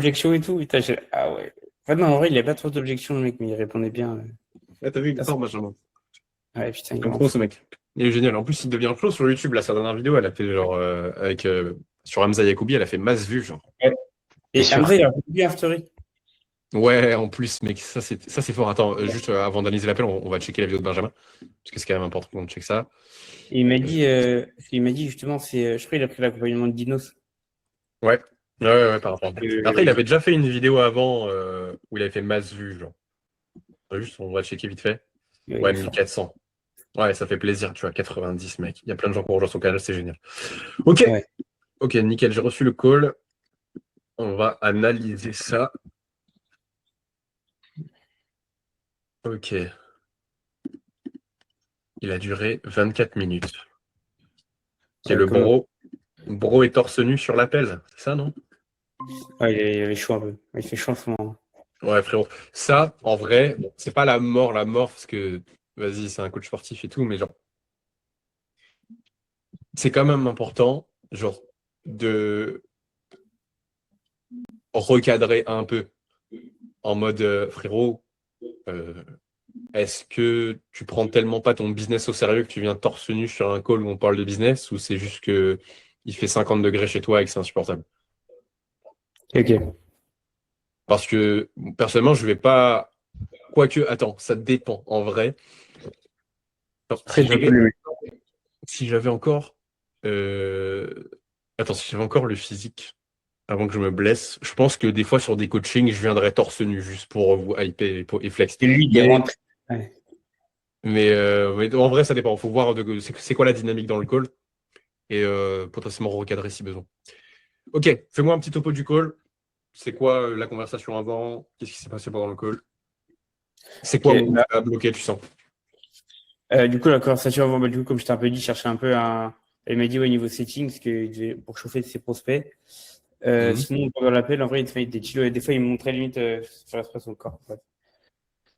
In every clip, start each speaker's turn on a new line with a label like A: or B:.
A: objections et tout. Putain, ah ouais. Enfin, non, en vrai, il a pas trop d'objections, le mec, mais il répondait bien.
B: Ah, t'as vu, il est
A: Ah,
B: fort, Benjamin.
A: Ouais, putain, il est
B: Comme
A: vraiment
B: pro, ce
A: fou.
B: mec. Il est génial. En plus, il devient pro sur YouTube. Là, sa dernière vidéo, elle a fait genre avec sur Hamza Yacoubi, elle a fait masse vue, genre.
A: Ouais.
C: C'est
A: Et
C: sûr.
A: Hamza, il a répondu un story.
B: Ouais, en plus, mec, ça c'est fort. Attends, juste avant d'analyser l'appel, on va checker la vidéo de Benjamin, parce que c'est quand même important qu'on check ça.
A: Et il m'a dit justement, je crois qu'il a pris l'accompagnement de Dinos.
B: Ouais, ouais, par rapport. Après, il
A: Euh,
B: avait déjà fait une vidéo avant où il avait fait masse vue, genre. Juste, on va checker vite fait.
A: il
B: Ouais,
A: est fort.
B: 1400. Ouais, ça fait plaisir, tu vois, 90, mec. Il y a plein de gens qui ont rejoint son canal, c'est génial. Ok,
A: Ouais.
B: ok, nickel, j'ai reçu le call. On va analyser ça. Ok. Il a duré 24 minutes. C'est
A: Ouais,
B: le
A: comme...
B: bro. Bro est torse nu sur l'appel, c'est ça, non?
A: ouais, il avait chaud un peu. Il fait chaud en ce moment.
B: Ouais, frérot. Ça, en vrai, bon, c'est pas la mort, parce que, vas-y, c'est un coach sportif et tout, mais genre, c'est quand même important, genre, de recadrer un peu en mode, frérot, euh, est-ce que tu prends tellement pas ton business au sérieux que tu viens torse nu sur un call où on parle de business, ou c'est juste que il fait 50 degrés chez toi et que c'est insupportable?
A: Ok.
B: Parce que, personnellement, je vais pas. Quoique, attends, ça dépend. En vrai, alors,
A: Après, je peux le...
B: si j'avais encore. euh, Attends, si j'avais encore le physique avant que je me blesse, je pense que des fois sur des coachings, je viendrais torse nu juste pour vous hyper et flex.
A: Et lui, il est
B: Mais,
A: rentré. Ouais.
B: mais en vrai, ça dépend. Il faut voir c'est quoi la dynamique dans le call et potentiellement recadrer si besoin. Ok, fais-moi un petit topo du call. C'est quoi la conversation avant? Qu'est-ce qui s'est passé pendant le call? C'est
A: Ok.
B: quoi où ça a bloqué, tu sens?
A: Du coup, la conversation avant, bah, du coup, comme je t'ai un peu dit, chercher un peu un. Elle m'a dit, ouais, niveau settings, pour chauffer ses prospects.
B: Mhm.
A: Sinon, pendant l'appel, en vrai, il te fait des chill. Des fois, il me montrait limite sur l'expression de corps. Ouais.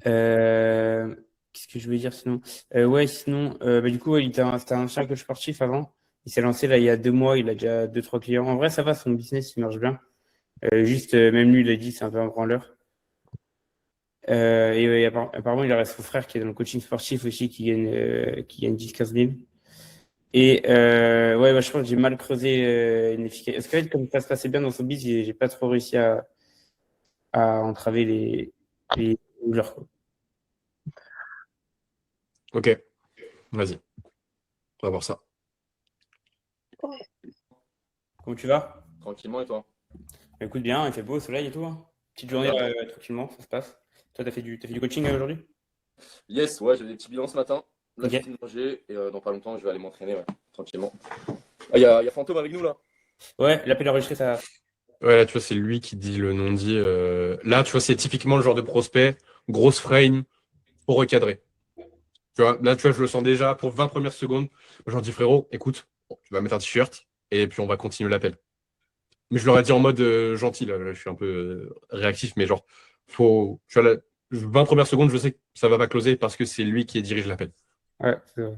A: Qu'est-ce que je voulais dire sinon? Ouais, sinon, bah, du coup, ouais, c'était un ancien coach sportif avant. Il s'est lancé là il y a 2 mois. Il a déjà 2, 3 clients. En vrai, ça va, son business, il marche bien. Juste, même lui, il a dit, c'est un peu un branleur. Et ouais, apparemment, il reste son frère qui est dans le coaching sportif aussi, qui gagne 10, 15 000. Et ouais, bah, je pense que j'ai mal creusé une efficacité. Parce qu'en fait, comme ça se passait bien dans son biz, j'ai pas trop réussi à entraver les douleurs, quoi.
B: Ok, vas-y, on va voir ça.
A: Comment tu vas?
B: Tranquillement et toi?
A: Bah, écoute bien, il fait beau, soleil et tout, hein. Petite journée
B: Grave.
A: là, tranquillement, ça se passe. Toi, t'as fait du coaching aujourd'hui?
D: Yes, ouais, j'ai des petits bilans ce matin. Là,
A: Ok.
D: j'ai fini de manger et dans pas longtemps, je vais aller m'entraîner, ouais, tranquillement. Ah, y a Fantôme avec nous là?
A: Ouais, l'appel enregistré, ça.
B: Ouais, là, tu vois, c'est lui qui dit le non-dit. Là, tu vois, c'est typiquement le genre de prospect, grosse frame, pour recadrer. Tu vois, là, tu vois, je le sens déjà pour 20 premières secondes. J'en dis, frérot, écoute, bon, tu vas mettre un t-shirt et puis on va continuer l'appel. Mais je leur ai dit en mode gentil, là, je suis un peu réactif, mais genre, tu vois, là, 20 premières secondes, je sais que ça va pas closer parce que c'est lui qui dirige l'appel.
A: Ouais, c'est vrai.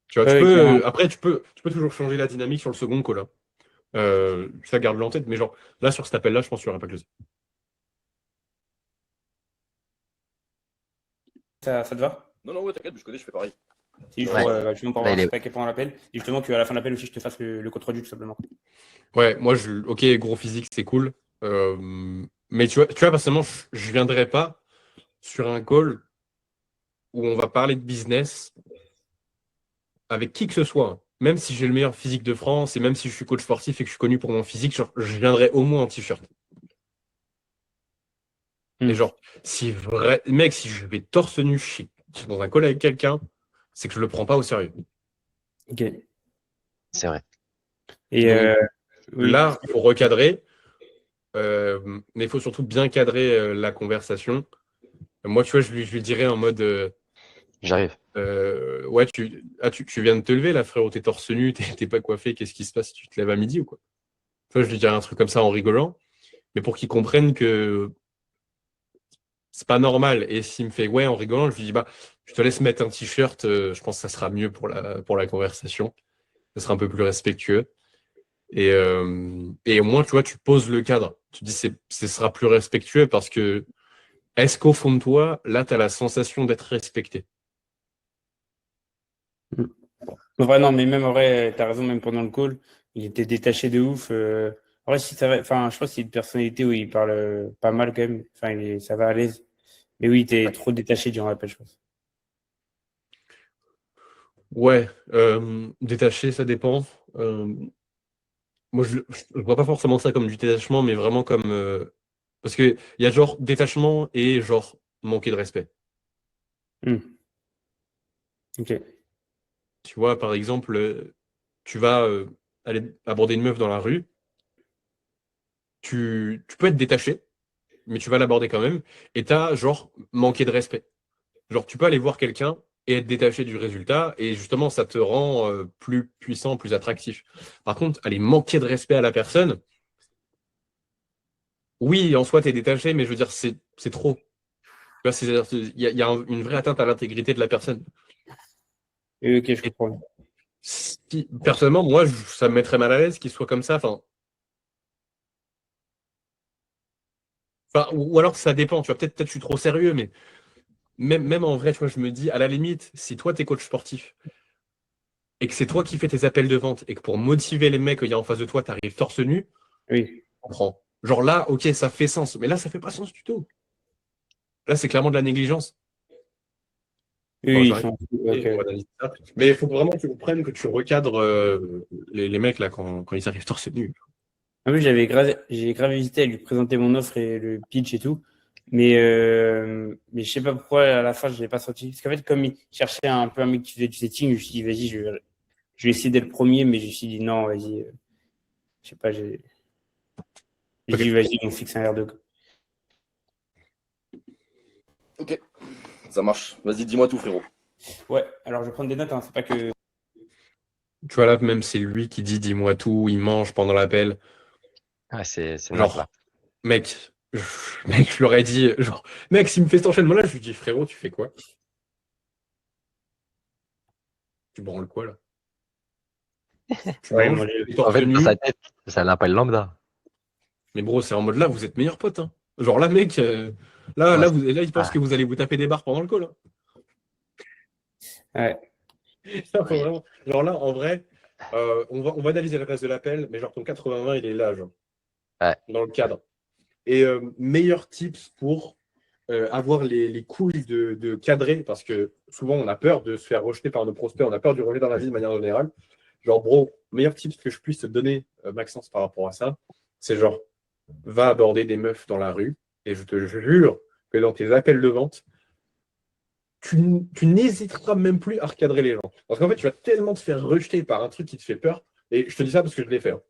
B: Tu vois,
A: Ouais, clairement.
B: après, tu peux toujours changer la dynamique sur le second call, hein. Ça garde-le en tête, mais genre, là, sur cet appel-là, je pense qu'il n'y aura pas closé.
A: Ça te va?
D: Non, non, ouais, t'inquiète, je connais, je fais pareil.
A: C'est juste
C: Ouais.
A: justement pour
C: Là,
A: avoir
C: il
A: un
C: est...
A: feedback pendant l'appel. Et justement, qu'à la fin de l'appel aussi, je te fasse le compte rendu, tout simplement.
B: Ouais, moi, ok, gros physique, c'est cool. Mais tu vois, personnellement, je viendrai pas sur un call où on va parler de business avec qui que ce soit, hein. Même si j'ai le meilleur physique de France et même si je suis coach sportif et que je suis connu pour mon physique, genre, je viendrai au moins en t-shirt. Et
A: Hmm.
B: genre, mec, si je vais torse nu dans un call avec quelqu'un, c'est que je le prends pas au sérieux.
A: Ok.
C: C'est vrai.
A: Et
B: Donc
A: oui.
B: là, faut recadrer, mais il faut surtout bien cadrer la conversation. Moi, tu vois, je lui dirais en mode.
C: J'arrive.
B: Ouais, tu viens de te lever là, frérot, t'es torse nu, t'es pas coiffé, qu'est-ce qui se passe si tu te lèves à midi ou quoi? Tu vois, je lui dirais un truc comme ça en rigolant, mais pour qu'il comprenne que c'est pas normal. Et s'il me fait ouais en rigolant, je lui dis bah, je te laisse mettre un t-shirt, je pense que ça sera mieux pour la conversation. Ça sera un peu plus respectueux. Et au moins, tu vois, tu poses le cadre. Tu dis, ce sera plus respectueux parce que est-ce qu'au fond de toi, là, tu as la sensation d'être respecté?
A: En vrai, non, mais même en vrai, t'as raison, même pendant le call, il était détaché de ouf. En vrai, si ça va, enfin, je pense que c'est une personnalité où il parle pas mal quand même. Enfin, ça va à l'aise. Mais oui, t'es trop détaché durant l'appel, je pense.
B: Ouais, détaché, ça dépend. Moi, je vois pas forcément ça comme du détachement, mais vraiment comme... parce qu'il y a genre détachement et genre manquer de respect.
A: Hmm. Ok.
B: Tu vois, par exemple, tu vas aller aborder une meuf dans la rue, tu peux être détaché, mais tu vas l'aborder quand même, et t'as genre manqué de respect. Genre, tu peux aller voir quelqu'un et être détaché du résultat, et justement, ça te rend plus puissant, plus attractif. Par contre, aller manquer de respect à la personne, oui, en soi, tu es détaché, mais je veux dire, c'est trop. Tu vois, il y a une vraie atteinte à l'intégrité de la personne.
A: Ok, je
B: Et
A: comprends.
B: personnellement, moi, ça me mettrait mal à l'aise qu'il soit comme ça. Ou alors ça dépend. Tu vois, peut-être je suis trop sérieux, mais même en vrai, tu vois, je me dis, à la limite, si toi, t'es coach sportif et que c'est toi qui fais tes appels de vente et que pour motiver les mecs qu'il y a en face de toi, t'arrives torse nu,
A: Oui.
B: on prend. Genre là, ok, ça fait sens. Mais là, ça fait pas sens du tout. Là, c'est clairement de la négligence.
A: Oui,
B: Bon,
A: oui, ils
B: j'arrête.
A: sont. Ok.
B: On va analyser ça. Mais il faut vraiment que tu comprennes que tu recadres les mecs là quand ils arrivent torse nu.
A: En plus, j'ai grave hésité à lui présenter mon offre et le pitch et tout. Mais je sais pas pourquoi, à la fin, je l'ai pas sorti. Parce qu'en fait, comme il cherchait un peu un mec qui faisait du setting, je me suis dit, vas-y, je vais essayer d'être le premier, mais je me suis dit, non, vas-y, je sais pas, j'ai
B: Ok.
A: dit, vas-y, on fixe un R2.
D: Ok, ça marche. Vas-y, dis-moi tout, frérot.
A: Ouais, alors je vais prendre des notes, hein, c'est pas que.
B: Tu vois là, même c'est lui qui dit dis-moi tout, il mange pendant l'appel.
C: Ouais, c'est naze là.
B: Genre, mec, mec, je leur ai dit, genre, mec, s'il me fait cet enchaînement-là, je lui dis frérot, tu fais quoi? Tu branles quoi là? Tu
A: Ouais,
B: manges,
A: moi,
B: tu es
C: En
B: torse
C: fait, dans sa
B: nu,
C: tête, c'est un appel lambda.
B: mais bro, c'est en mode là, vous êtes meilleurs potes, hein. Genre là, mec, là,
C: Non,
B: là, là, il pense
C: ah,
B: que vous allez vous taper des barres pendant le call, hein.
A: ouais.
B: Ça, faut
C: oui.
B: vraiment... Genre là, en vrai, on va analyser le reste de l'appel, mais genre ton 80-20, il est là, genre,
C: Ouais.
B: dans le cadre. Et meilleurs tips pour avoir les couilles de cadrer, parce que souvent on a peur de se faire rejeter par nos prospects, on a peur du rejet dans la vie de manière générale. Genre, bro, meilleur tips que je puisse te donner, Maxence, par rapport à ça, c'est genre, va aborder des meufs dans la rue, et je te jure que dans tes appels de vente, tu n'hésiteras même plus à recadrer les gens. Parce qu'en fait, tu vas tellement te faire rejeter par un truc qui te fait peur, et je te dis ça parce que je l'ai fait, hein.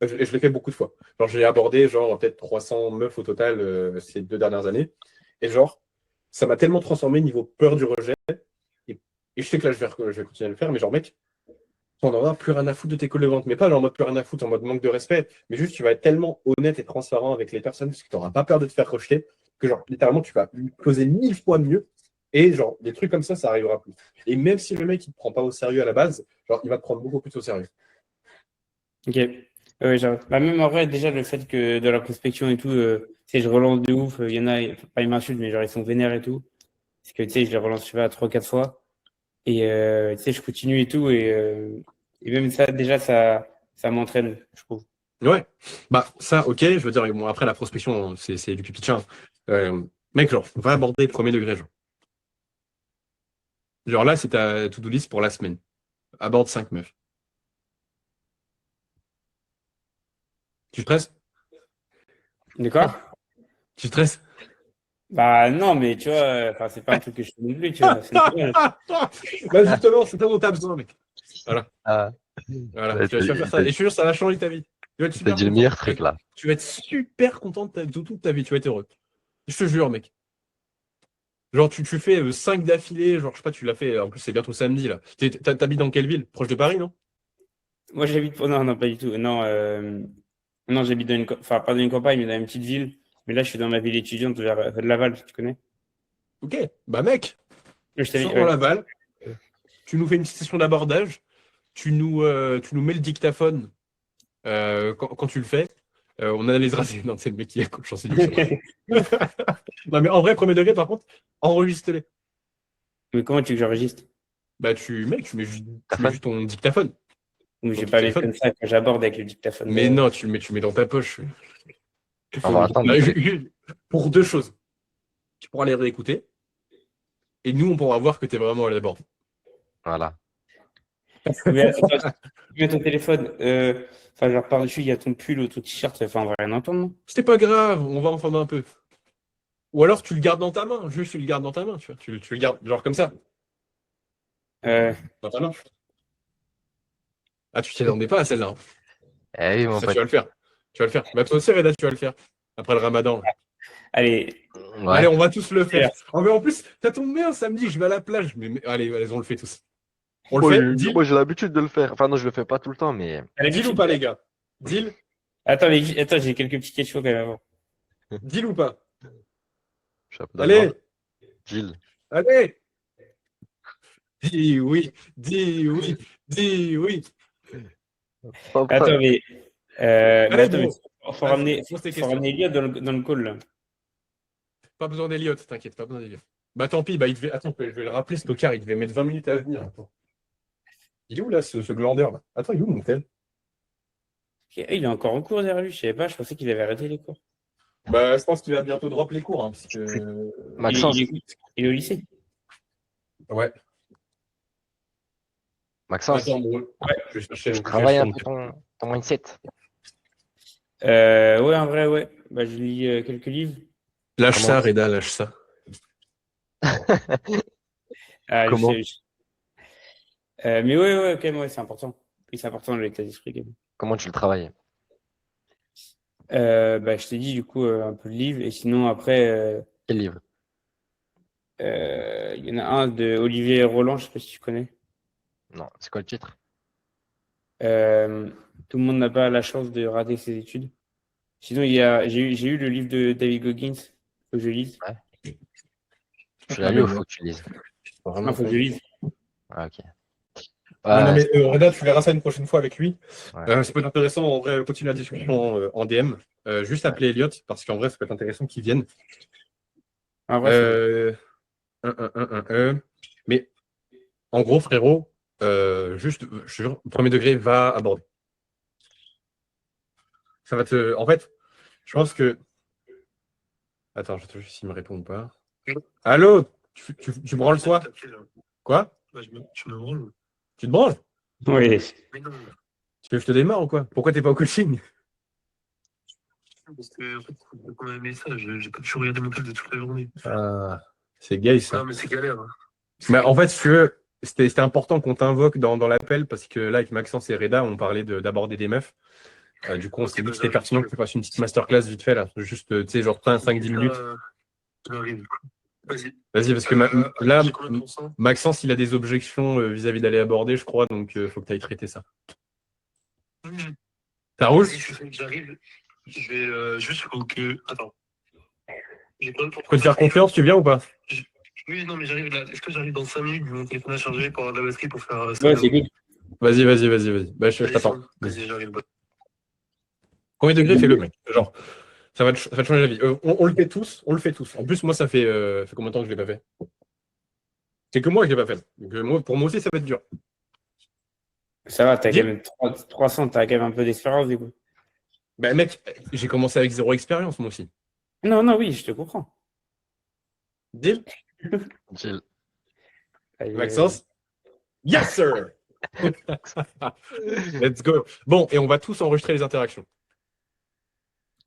B: Je l'ai fait beaucoup de fois. Genre, j'ai abordé genre peut-être 300 meufs au total ces 2 dernières années. Et genre, ça m'a tellement transformé niveau peur du rejet. Et, et je sais que là, je vais continuer à le faire, mais genre, mec, on n'en a plus rien à foutre de tes calls de vente. Mais pas genre en mode plus rien à foutre, en mode manque de respect. Mais juste, tu vas être tellement honnête et transparent avec les personnes parce que tu n'auras pas peur de te faire rejeter. Que genre, littéralement, tu vas lui poser 1000 fois mieux. Et genre, des trucs comme ça arrivera plus. Et même si le mec, il ne te prend pas au sérieux à la base, genre, il va te prendre beaucoup plus au sérieux.
A: Ok. Ouais, genre, bah, même en vrai, déjà, le fait que dans la prospection et tout, tu sais, je relance de ouf, il y en a, pas ils m'insultent, mais genre, ils sont vénères et tout. Parce que, tu sais, je les relance, je sais pas, 3, 4 fois. Et, tu sais, je continue et tout. Et même ça, déjà, ça m'entraîne, je trouve.
B: Ouais, bah ça, ok, je veux dire, bon, après la prospection, c'est du pipi de chat. Mec, genre, va aborder le premier degré, genre. Genre là, c'est ta to-do list pour la semaine. Aborde 5 meufs. Tu stresses?
A: D'accord?
B: Tu stresses?
A: Bah, non, mais tu vois, enfin, c'est pas un truc que je fais non plus, tu vois. C'est normal.
B: Bah justement, c'est ça dont t'as besoin, mec. Voilà,
C: Ah,
B: voilà.
C: ouais,
B: Tu vas faire ça. Et je te jure, ça va changer ta vie. Tu vas être
C: t'as
B: super
C: dit le
B: content.
C: meilleur truc là.
B: Tu vas être super content de toute ta vie. Tu vas être heureux. Je te jure, mec. Genre, tu fais 5 d'affilée. Genre, je sais pas, tu l'as fait. En plus, c'est bientôt samedi, là. T'habites dans quelle ville? Proche de Paris, non?
A: Moi, j'habite, non, non, pas du tout. Non, non, j'habite dans enfin, pas dans une campagne, mais dans une petite ville. Mais là, je suis dans ma ville étudiante vers Laval, tu connais?
B: Ok. Bah, mec,
A: Je
B: tu
A: t'avais,
B: sors dans
A: ouais.
B: Laval. Tu nous fais une petite session d'abordage. Tu nous mets le dictaphone quand tu le fais, on analysera. Non, c'est le mec qui est coach en séduction. Non, mais en vrai, premier degré, par contre, enregistre-les.
A: Mais comment tu veux que j'enregistre?
B: Bah, tu mets juste
C: Téléphone.
B: ton dictaphone.
A: Ou
B: Ton
A: j'ai pas les
B: téléphone.
A: comme ça quand j'aborde avec le dictaphone.
B: Mais non, tu mets dans ta poche.
C: On va attendre.
B: Bah, pour deux choses. Tu pourras les réécouter. Et nous, on pourra voir que tu es vraiment à la bord.
C: Voilà.
A: Mais attends, tu mets ton téléphone, enfin, genre par-dessus, il y a ton pull ou ton t-shirt, enfin, on va rien entendre, non?
B: C'était pas grave, on va entendre un peu. Ou alors tu le gardes dans ta main, juste tu le gardes dans ta main, tu vois. Tu le gardes genre comme ça, dans ta main. Ah, tu t'y attendais pas à celle-là, hein.
C: Eh oui, mon
B: Ça,
C: pote.
B: tu vas le faire. Tu vas le faire. Bah, toi aussi, Reda, tu vas le faire. Après le ramadan.
A: Allez,
C: Ouais.
B: Allez, on va tous le faire. Oh, mais en plus, ça tombe bien, samedi, je vais à la plage. Allez, on le fait tous. On le fait. Deal,
C: Moi, j'ai l'habitude de le faire. Enfin, non, je le fais pas tout le temps, mais.
B: deal ou pas, les gars? Deal,
A: attends, mais attends, j'ai quelques petites questions quand même avant.
B: deal ou pas?
C: Je suis un peu
B: Allez,
C: d'accord. Gilles.
B: allez. Dis oui, dis oui, dis oui.
C: Pas
A: Attends,
C: prêt.
A: mais,
B: Allez,
A: attends, mais
B: bro.
A: faut
B: Vas-y,
A: ramener,
B: pose tes
A: faut
B: questions.
A: ramener Elliot dans le call, là.
B: Pas besoin d'Eliott, t'inquiète, pas besoin d'Eliott. Bah tant pis, bah il devait. Attends, je vais le rappeler, ce tocard, il devait mettre 20 minutes à venir. Attends. Il est où là, ce glandeur là? Attends, il est où mon tel?
A: Ok, il est encore en cours derrière lui, je savais pas, je pensais qu'il avait arrêté les cours.
B: Bah je pense qu'il va bientôt drop les cours, hein, parce que.
C: Maxence.
A: Il est au lycée.
B: Ouais.
C: Maxence.
B: Attends, bro.
A: Ouais.
B: Je vais chercher.
C: Tu travailles un peu ton mindset.
A: Ouais, en vrai, ouais. Bah, je lis quelques livres.
B: Lâche
C: Comment
B: ça, Reda, lâche ça.
A: Ah,
C: Comment
A: mais ouais, quand même, ouais, c'est important. Oui, c'est important l'état d'esprit, quand même.
C: Comment tu le travailles?
A: Bah, je t'ai dit, du coup, un peu de livres. Et sinon, après,
C: Quel livre?
A: il y en a un de Olivier Roland, je sais pas si tu connais.
C: Non, c'est quoi le titre?
A: Tout le monde n'a pas la chance de rater ses études. Sinon, j'ai eu le livre de David Goggins, faut que je lise.
C: Tu l'as lu ou faut que tu lises?
A: Non, faut que je lise.
C: Ah, ok.
B: Non,
C: Ouais,
B: mais Reda, tu verras ça une prochaine fois avec lui.
C: Ouais.
B: Ça peut être intéressant, en vrai, continuer la discussion en DM. Juste appeler Elliott, parce qu'en vrai, ça peut être intéressant qu'il vienne.
A: En vrai,
B: Mais en gros, frérot, juste, je jure, premier degré, va aborder. Ça va te. En fait, je pense que. Attends, je te juste s'il me répond ou pas. Allô? Tu branles toi? Quoi?
E: Tu me branles?
B: Tu te branles?
A: oui.
E: Mais non,
B: Tu veux que je te démarre ou quoi? Pourquoi t'es pas au coaching?
E: parce que en fait, on a mis ça, j'ai pas toujours regardé mon tel de toute la journée.
B: Ah, c'est gay ça.
E: Non, mais c'est galère. Hein.
B: Mais en fait, si tu veux, c'était important qu'on t'invoque dans l'appel parce que là, avec Maxence et Reda, on parlait d'aborder des meufs. Du coup, on s'est dit que c'était pertinent que tu fasses une petite masterclass vite fait là. Juste, tu sais, genre 5-10 minutes.
E: J'arrive. Vas-y.
B: Vas-y, parce que là, Maxence, il a des objections vis-à-vis d'aller aborder, je crois, donc faut que tu ailles traiter ça. Ça roule?
E: J'arrive. Je vais juste que. Attends.
B: Je peux te faire confiance, tu viens ou pas?
E: Oui, non, mais j'arrive là. Est-ce que j'arrive dans 5 minutes? Mon téléphone a chargé pour avoir de la batterie pour faire.
A: Ouais, c'est good.
B: Vas-y. Bah, je t'attends.
E: Vas-y, j'arrive.
B: Combien de degrés fais-le, mec? Genre, ça va te changer la vie. On le fait tous, En plus, moi, ça fait combien de temps que je l'ai pas fait? Quelques mois que je l'ai pas fait. Donc, pour moi aussi, ça va être dur.
A: Ça va, t'as quand même 300, t'as quand même un peu d'expérience, du coup.
B: Bah, mec, j'ai commencé avec 0 expérience, moi aussi.
A: Non, oui, je te comprends.
B: Deal?
C: Gilles.
A: Allez,
B: Maxence? Yes, sir! Let's go. Bon, et on va tous enregistrer les interactions.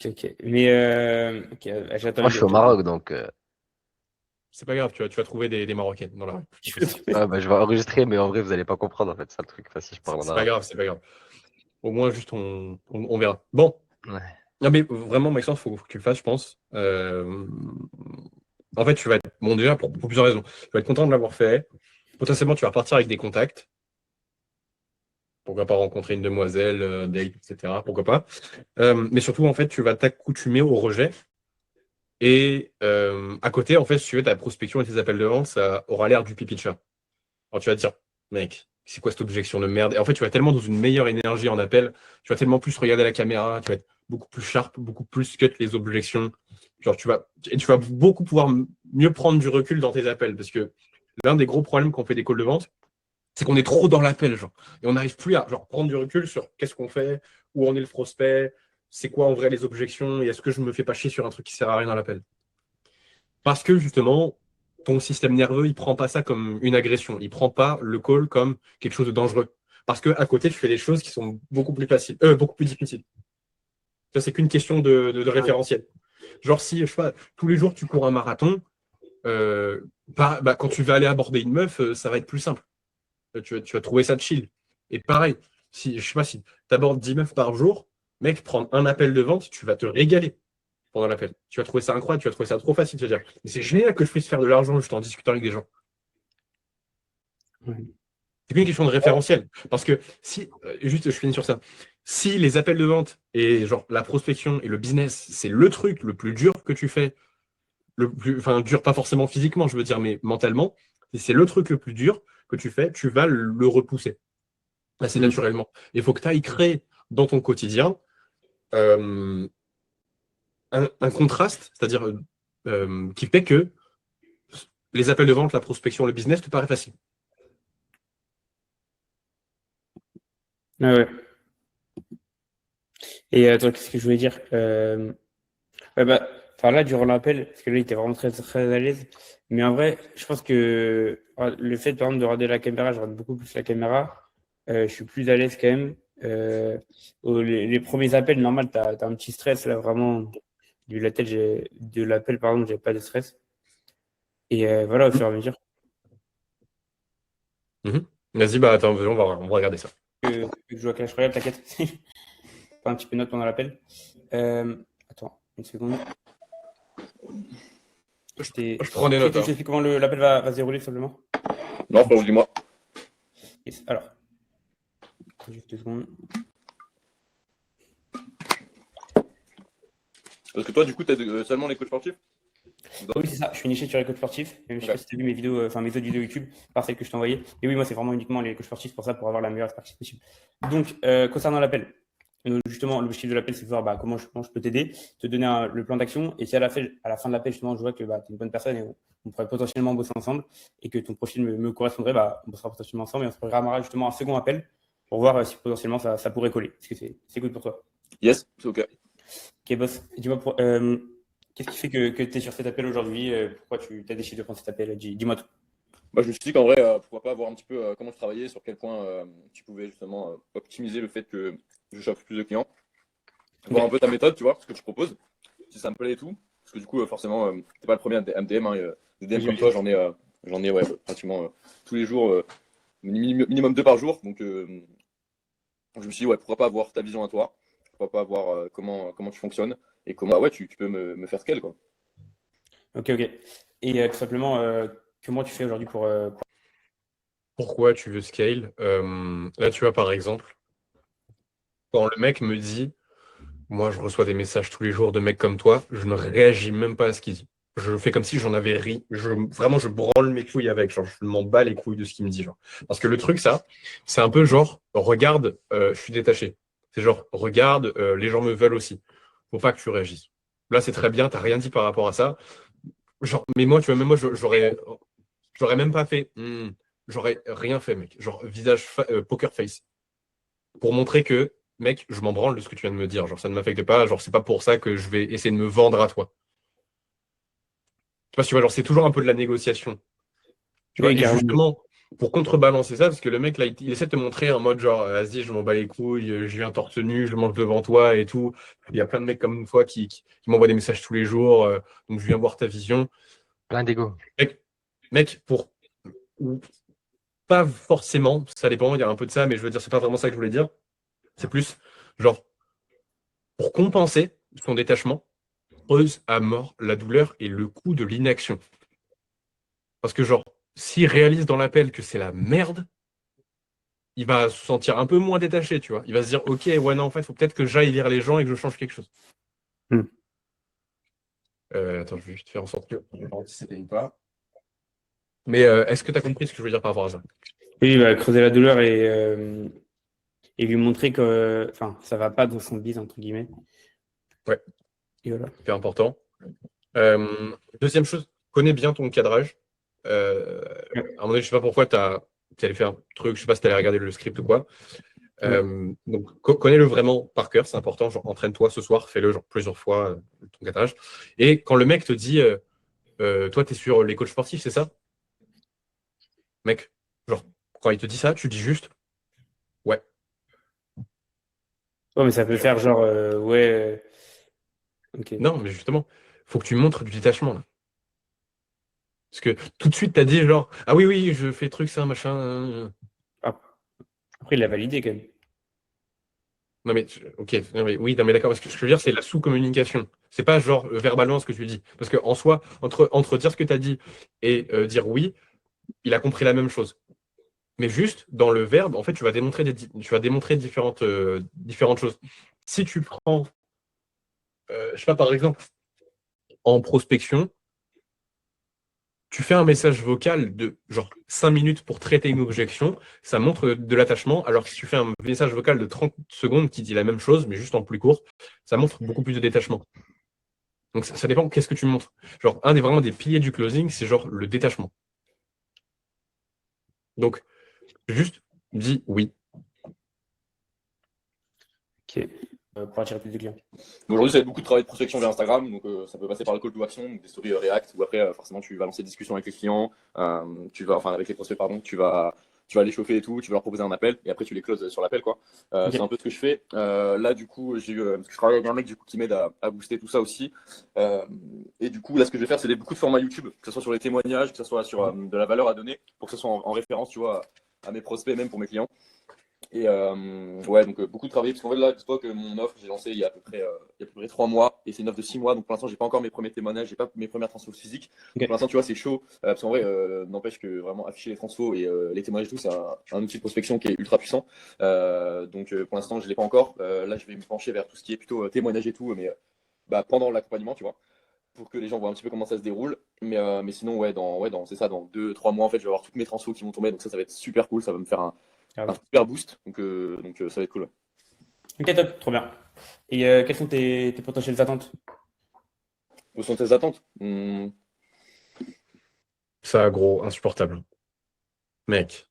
A: ok. Mais, ok, j'attends.
C: Moi, je suis au Maroc, donc.
B: C'est pas grave, tu vas trouver des Marocaines dans la rue.
C: Bah, je vais enregistrer, mais en vrai, vous allez pas comprendre, en fait, c'est le truc. Enfin, si je parle en
B: C'est pas
C: arabe.
B: grave, c'est pas grave. Au moins, juste, on verra. Bon.
C: Ouais.
B: Non, mais vraiment, Maxence, il faut que tu le fasses, je pense. En fait, tu vas être. Bon, déjà, pour plusieurs raisons. Tu vas être content de l'avoir fait. Potentiellement, tu vas repartir avec des contacts. Pourquoi pas rencontrer une demoiselle, date, etc. Pourquoi pas. Mais surtout, en fait, tu vas t'accoutumer au rejet. Et à côté, en fait, si tu veux, ta prospection et tes appels de vente, ça aura l'air du pipi de chat. Alors, tu vas te dire, mec, c'est quoi cette objection de merde? Et en fait, tu vas tellement dans une meilleure énergie en appel, tu vas tellement plus regarder la caméra, tu vas être beaucoup plus sharp, beaucoup plus cut les objections. Genre, tu vas beaucoup pouvoir mieux prendre du recul dans tes appels. Parce que l'un des gros problèmes qu'on fait des calls de vente, c'est qu'on est trop dans l'appel, genre. Et on n'arrive plus à genre, prendre du recul sur qu'est-ce qu'on fait, où en est le prospect, c'est quoi en vrai les objections, et est-ce que je me fais pas chier sur un truc qui sert à rien dans l'appel. Parce que justement, ton système nerveux, il prend pas ça comme une agression. Il prend pas le call comme quelque chose de dangereux. Parce que à côté, tu fais des choses qui sont beaucoup plus faciles, beaucoup plus difficiles. Ça, c'est qu'une question de référentiel. Genre, si, je sais pas, tous les jours, tu cours un marathon, quand tu vas aller aborder une meuf, ça va être plus simple. Tu vas trouver ça chill. Et pareil, si, je sais pas, si tu abordes 10 meufs par jour, mec, prendre un appel de vente, tu vas te régaler pendant l'appel. Tu vas trouver ça incroyable, tu vas trouver ça trop facile. Tu vas dire, mais c'est génial que je puisse faire de l'argent juste en discutant avec des gens.
A: Ouais.
B: C'est qu'une question de référentiel. Parce que si, juste je finis sur ça, si les appels de vente et genre la prospection et le business, c'est le truc le plus dur que tu fais, enfin dur pas forcément physiquement, je veux dire, mais mentalement, si c'est le truc le plus dur que tu fais, tu vas le repousser assez naturellement. Il faut que tu ailles créer dans ton quotidien un contraste, c'est-à-dire qui fait que les appels de vente, la prospection, le business te paraît facile.
A: Ah ouais. Et attends, qu'est-ce que je voulais dire? Ouais, bah, enfin là, durant l'appel, parce que là, il était vraiment très, très à l'aise. Mais en vrai, je pense que le fait, par exemple, de regarder la caméra, je regarde beaucoup plus la caméra. Je suis plus à l'aise quand même. Les premiers appels, normal, t'as un petit stress là, vraiment. De l'appel, par exemple, j'ai pas de stress. Et voilà, au fur et à mesure
B: Vas-y, bah attends, on va regarder ça.
A: que je joue à Clash Royale, t'inquiète. Pas un petit peu de note pendant l'appel. Attends, une seconde.
B: Je prends des
A: Tu
B: notes. Hein.
A: sais comment l'appel va se dérouler, simplement?
D: Non, frérot, dis-moi.
A: Yes. Alors, juste 2 secondes.
D: Parce que toi, du coup, t'as seulement les coachs sportifs?
A: Oui, c'est ça, je suis niché sur les coachs sportifs. Je sais pas si tu as vu mes vidéos, enfin mes autres vidéos YouTube, par celles que je t'ai envoyées. Et oui, moi, c'est vraiment uniquement les coachs sportifs pour ça, pour avoir la meilleure expertise possible. Donc, concernant l'appel, justement, l'objectif de l'appel, c'est de voir comment je peux t'aider, te donner le plan d'action. Et si à la fin de l'appel, justement, je vois que tu es une bonne personne et on pourrait potentiellement bosser ensemble et que ton profil me correspondrait, on bossera potentiellement ensemble et on se programmera justement un second appel pour voir si potentiellement ça pourrait coller. Est-ce que c'est good pour toi?
D: Yes, c'est OK.
A: Ok, boss. Dis-moi, qu'est-ce qui fait que tu es sur cet appel aujourd'hui? Pourquoi tu as décidé de prendre cet appel? Dis-moi tout.
D: Bah, je me suis dit qu'en vrai, pourquoi pas voir un petit peu comment je travaillais, sur quel point tu pouvais justement optimiser le fait que je chope plus de clients. Voir un peu ta méthode, tu vois, ce que tu proposes, si ça me plaît et tout. Parce que du coup, forcément, t'es pas le premier à me DM. Hein, des DM comme toi, j'en ai ouais, pratiquement tous les jours, minimum 2 par jour. Donc, je me suis dit, ouais, pourquoi pas voir ta vision à toi, pourquoi pas voir comment tu fonctionnes et comment ouais, tu peux me faire scale, quoi.
A: Ok, ok. Et tout simplement, comment tu fais aujourd'hui pour...
B: Pourquoi tu veux scale? Là, tu vois, par exemple, quand le mec me dit, moi, je reçois des messages tous les jours de mecs comme toi, je ne réagis même pas à ce qu'il dit. Je fais comme si j'en avais ri. Vraiment, je branle mes couilles avec. Genre, je m'en bats les couilles de ce qu'il me dit. Genre. Parce que le truc, ça, c'est un peu genre, regarde, je suis détaché. C'est genre, regarde, les gens me veulent aussi. Faut pas que tu réagisses. Là, c'est très bien, t'as rien dit par rapport à ça. Genre, mais moi, tu vois, même moi, j'aurais même pas fait. J'aurais rien fait, mec. Genre, poker face. Pour montrer que, mec, je m'en branle de ce que tu viens de me dire. Genre, ça ne m'affecte pas. Genre, c'est pas pour ça que je vais essayer de me vendre à toi. Tu vois, genre, c'est toujours un peu de la négociation. Tu vois,
A: Oui,
B: et
A: carrément.
B: justement, pour contrebalancer ça, parce que le mec, là, il essaie de te montrer en mode genre, vas-y, je m'en bats les couilles, je viens torse nu, je mange devant toi et tout. Il y a plein de mecs comme toi qui m'envoient des messages tous les jours, donc je viens voir ta vision.
C: Plein d'ego.
B: Mec, ou pas forcément, ça dépend, il y a un peu de ça, mais je veux dire, c'est pas vraiment ça que je voulais dire. C'est plus, genre, pour compenser son détachement, creuse à mort la douleur et le coût de l'inaction. Parce que, genre, s'il réalise dans l'appel que c'est la merde, il va se sentir un peu moins détaché, tu vois. Il va se dire, ok, ouais, non, en fait, il faut peut-être que j'aille lire les gens et que je change quelque chose.
A: Hmm.
B: Attends, je vais juste faire en sorte que je ne s'éteigne pas. Mais est-ce que tu as compris ce que je veux dire par rapport à ça?
A: Oui, il va creuser la douleur et lui montrer que enfin, ça va pas dans son bise, entre guillemets.
B: Ouais.
A: Et voilà.
B: Hyper important. Deuxième chose, connais bien ton cadrage. À un moment donné, je sais pas pourquoi tu allé faire un truc, je sais pas si tu allé regarder le script ou quoi. Donc, connais-le vraiment par cœur, c'est important. Genre, entraîne-toi ce soir, fais-le genre plusieurs fois, ton cadrage. Et quand le mec te dit, toi, tu es sur les coachs sportifs, c'est ça? Mec, genre, quand il te dit ça, tu dis juste, ouais.
A: Ouais, mais ça peut faire genre, ouais, ok.
B: Non, mais justement, faut que tu montres du détachement, là. Parce que tout de suite, tu as dit, genre, ah oui, oui, je fais truc, ça, machin.
A: Ah, après, il l'a validé quand même.
B: Non, mais, ok, non, mais, oui, non, mais d'accord, parce que ce que je veux dire, c'est la sous-communication. C'est pas genre verbalement ce que tu dis. Parce qu'en soi, entre dire ce que tu as dit et dire oui, il a compris la même chose. Mais juste, dans le verbe, en fait, tu vas démontrer différentes choses. Si tu prends, je sais pas, par exemple, en prospection, tu fais un message vocal de genre 5 minutes pour traiter une objection, ça montre de l'attachement, alors que si tu fais un message vocal de 30 secondes qui dit la même chose, mais juste en plus court, ça montre beaucoup plus de détachement. Donc ça dépend qu'est-ce que tu montres. Genre, vraiment des piliers du closing, c'est genre le détachement. Donc, juste dis oui.
A: Ok. Pour attirer plus de clients.
D: Donc aujourd'hui, ça va être beaucoup de travail de prospection via Instagram, donc ça peut passer par le call to action, donc des stories React, où après, forcément, tu vas lancer des discussions avec les clients, enfin avec les prospects, pardon, tu vas les chauffer et tout, tu vas leur proposer un appel, et après tu les closes sur l'appel, quoi.
A: Ok.
D: C'est un peu ce que je fais. Là, du coup, parce que je travaille avec un mec du coup, qui m'aide à booster tout ça aussi. Et du coup, là, ce que je vais faire, c'est beaucoup de formats YouTube, que ce soit sur les témoignages, que ce soit sur de la valeur à donner, pour que ce soit en référence, tu vois, à mes prospects, même pour mes clients. Et ouais, donc beaucoup de travail, parce qu'en fait, là, dis-toi que mon offre, j'ai lancé il y a à peu près 3 mois, et c'est une offre de 6 mois, donc pour l'instant, j'ai pas encore mes premiers témoignages, j'ai pas mes premières transfos physiques.
A: Ok.
D: Pour l'instant, tu vois, c'est chaud, parce qu'en vrai, n'empêche que vraiment afficher les transfos et les témoignages et tout, c'est un outil de prospection qui est ultra puissant. Donc pour l'instant, je l'ai pas encore. Là, je vais me pencher vers tout ce qui est plutôt témoignage et tout, mais bah, pendant l'accompagnement, tu vois, pour que les gens voient un petit peu comment ça se déroule. Mais sinon, c'est ça, dans 2, 3 mois, en fait, je vais avoir toutes mes transfos qui vont tomber, donc ça va être super cool, ça va me faire
A: Ah
D: un
A: oui.
D: super boost. Donc, ça va être cool. Ouais.
A: Ok, top, trop bien. Et quelles sont tes potentielles attentes?
D: Où sont tes attentes?
B: Ça, gros, insupportable. Mec.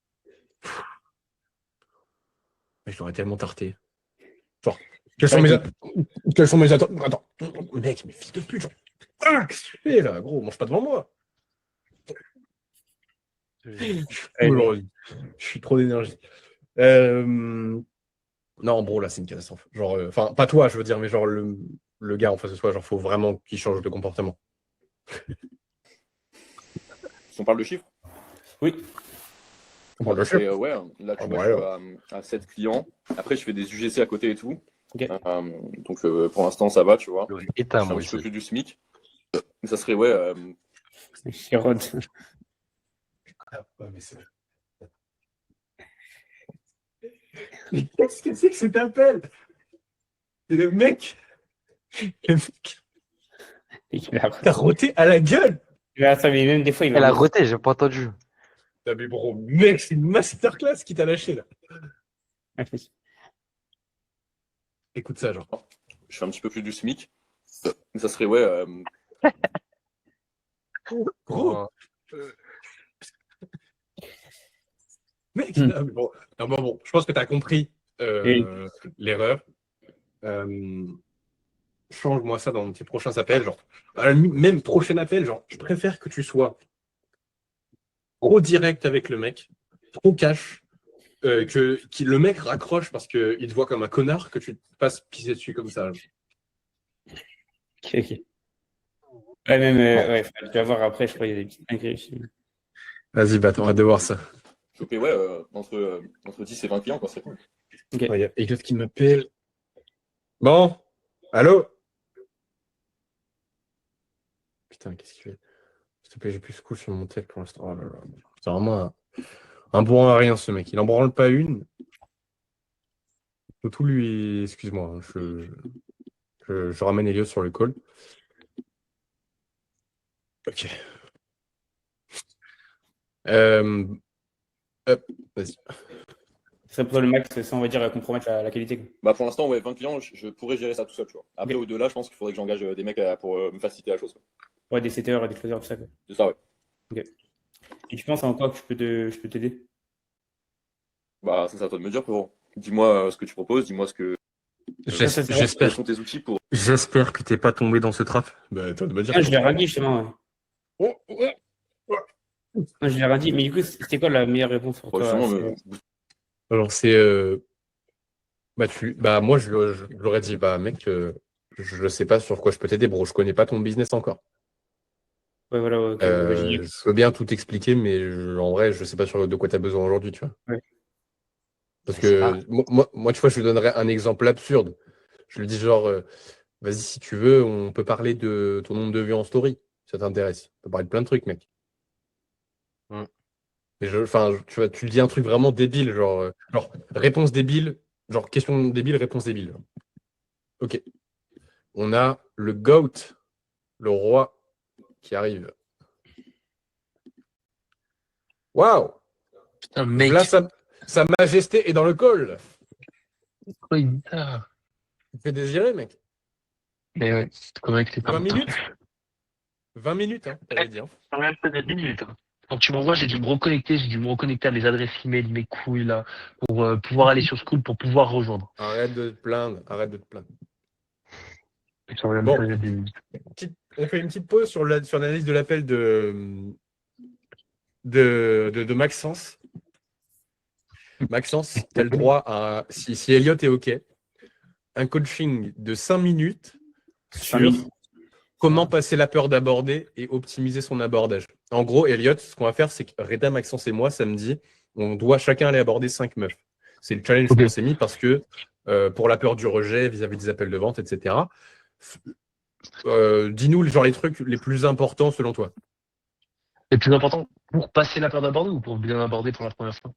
B: Mais je l'aurais tellement tarté. Genre, quelles sont
A: Ouais,
B: quelles sont mes attentes? Attends, mec, mais fils de pute, genre. Ah, qu'est-ce que tu fais là, gros? Mange pas devant moi. Je suis fou aujourd'hui. Je suis trop d'énergie. Non, bro, là, c'est une catastrophe. Genre, enfin, pas toi, je veux dire, mais genre le gars en face de toi, genre, faut vraiment qu'il change de comportement.
D: Si on parle de chiffres,
A: oui.
B: Bon,
D: ça
B: le chef.
D: serait, ouais, là, tu
B: Ah,
D: vois,
B: ouais,
D: je suis
B: ouais.
D: à 7 clients. Après, je fais des UGC à côté et tout.
A: Ok.
D: Donc, pour l'instant, ça va, tu vois.
C: J'aurais
D: Je
C: éteint,
D: fais un
C: moi
D: petit peu
C: aussi.
D: plus du SMIC. Mais ça serait, ouais,
A: Chirod.
B: Ah, ouais, mais c'est... Mais qu'est-ce que c'est que cet appel? C'est le mec qui a roté à la gueule.
A: Mais attends, mais même des fois, il
C: Elle
A: en
C: a
A: met.
C: roté, j'ai pas entendu.
B: Ah, mais bro, mec, c'est une masterclass qui t'a lâché là. Écoute ça, genre.
D: je fais un petit peu plus du SMIC. Mais ça serait, ouais,
B: Gros,
C: Oh.
B: mec,
A: Hmm.
B: non, mais bon, non, bon, je pense que tu as compris
A: Oui.
B: l'erreur. Change-moi ça dans tes prochains appels. Genre, à la limite, même prochain appel, genre, je préfère que tu sois trop direct avec le mec, trop cash, que le mec raccroche parce qu'il te voit comme un connard, que tu te passes pisser dessus comme ça.
A: Ok, ok. Ouais, même,
B: Bon,
A: ouais, tu vas voir après, je crois qu'il y a des petites dingueries aussi.
B: vas-y, bah, on va devoir ça.
D: choper, ouais, entre 10 et 20 clients, quoi, c'est cool.
A: Ok.
B: Il y a Elliot qui m'appelle. Bon, allô? Putain, qu'est-ce qu'il fait? S'il te plaît, j'ai plus ce coup sur mon tel pour l'instant. Oh là là. C'est vraiment un bon à rien, ce mec. Il en branle pas une. Faut tout lui. Excuse-moi, hein, je ramène Elliot sur le call. Ok. Euh, Vas-y.
A: Ce serait pour le max sans, on va dire, compromettre la qualité, quoi.
D: Bah, pour l'instant, ouais, 20 clients, je pourrais gérer ça tout seul, tu vois. Après, au-delà, je pense qu'il faudrait que j'engage des mecs pour me faciliter la chose, quoi.
A: Ouais, des setters et des closers, tout ça, quoi.
D: C'est ça, ouais.
A: Et tu penses en quoi que je peux t'aider?
D: Bah, ça, c'est à toi de me dire, frérot. Dis-moi ce que tu proposes, dis-moi ce que.
B: J'espère
D: Quels sont tes outils pour.
B: j'espère que t'es pas tombé dans ce trap. Bah, toi de me dire.
A: Ah, je l'ai radis, justement, ouais.
B: Oh, ouais.
A: Non, je l'ai radis. Mais du coup, c'était quoi la meilleure réponse pour toi?
D: Justement,
B: Alors, c'est. Moi, je leur ai dit, bah, mec, je sais pas sur quoi je peux t'aider, bro. Je connais pas ton business encore.
A: Ouais, voilà, ouais, ok. Bah, j'ai dit.
B: Je veux bien tout expliquer, mais en vrai, je sais pas de quoi tu as besoin aujourd'hui, tu vois.
A: Ouais.
B: Parce
C: C'est
B: que moi, tu vois, je lui donnerais un exemple absurde. Je lui dis genre, vas-y, si tu veux, on peut parler de ton nombre de vues en story. Si ça t'intéresse. On peut parler de plein de trucs, mec.
C: Mm.
B: Mais tu vois, tu lui dis un truc vraiment débile, genre réponse débile, genre question débile, réponse débile. Ok. On a le GOAT, le roi, qui arrive. Waouh!
F: Putain, mec.
B: Là, sa majesté est dans le call.
F: Pourquoi il dit ça?
B: Tu te fais désirer, mec.
F: Mais ouais, comment que c'est pas
B: 20 minutes 20 minutes, hein, t'avais dit. Hein.
F: Ça même pas des minutes. Hein. Quand tu m'envoies, j'ai dû me reconnecter à mes adresses email, mes couilles là, pour pouvoir aller sur School, pour pouvoir rejoindre.
B: Arrête de te plaindre, arrête de te plaindre.
F: Ça va
B: Bon.
F: me faire des minutes.
B: On fait une petite pause sur l'analyse de l'appel de Maxence. Maxence, tu as le droit à, si Elliot est OK, un coaching de 5 minutes sur comment passer la peur d'aborder et optimiser son abordage. En gros, Elliot, ce qu'on va faire, c'est que Reda, Maxence et moi, samedi, on doit chacun aller aborder 5 meufs. C'est le challenge qu'on s'est mis parce que pour la peur du rejet vis-à-vis des appels de vente, etc. Dis-nous genre les trucs les plus importants selon toi.
F: Les plus importants pour passer la peur d'aborder ou pour bien aborder pour la première fois?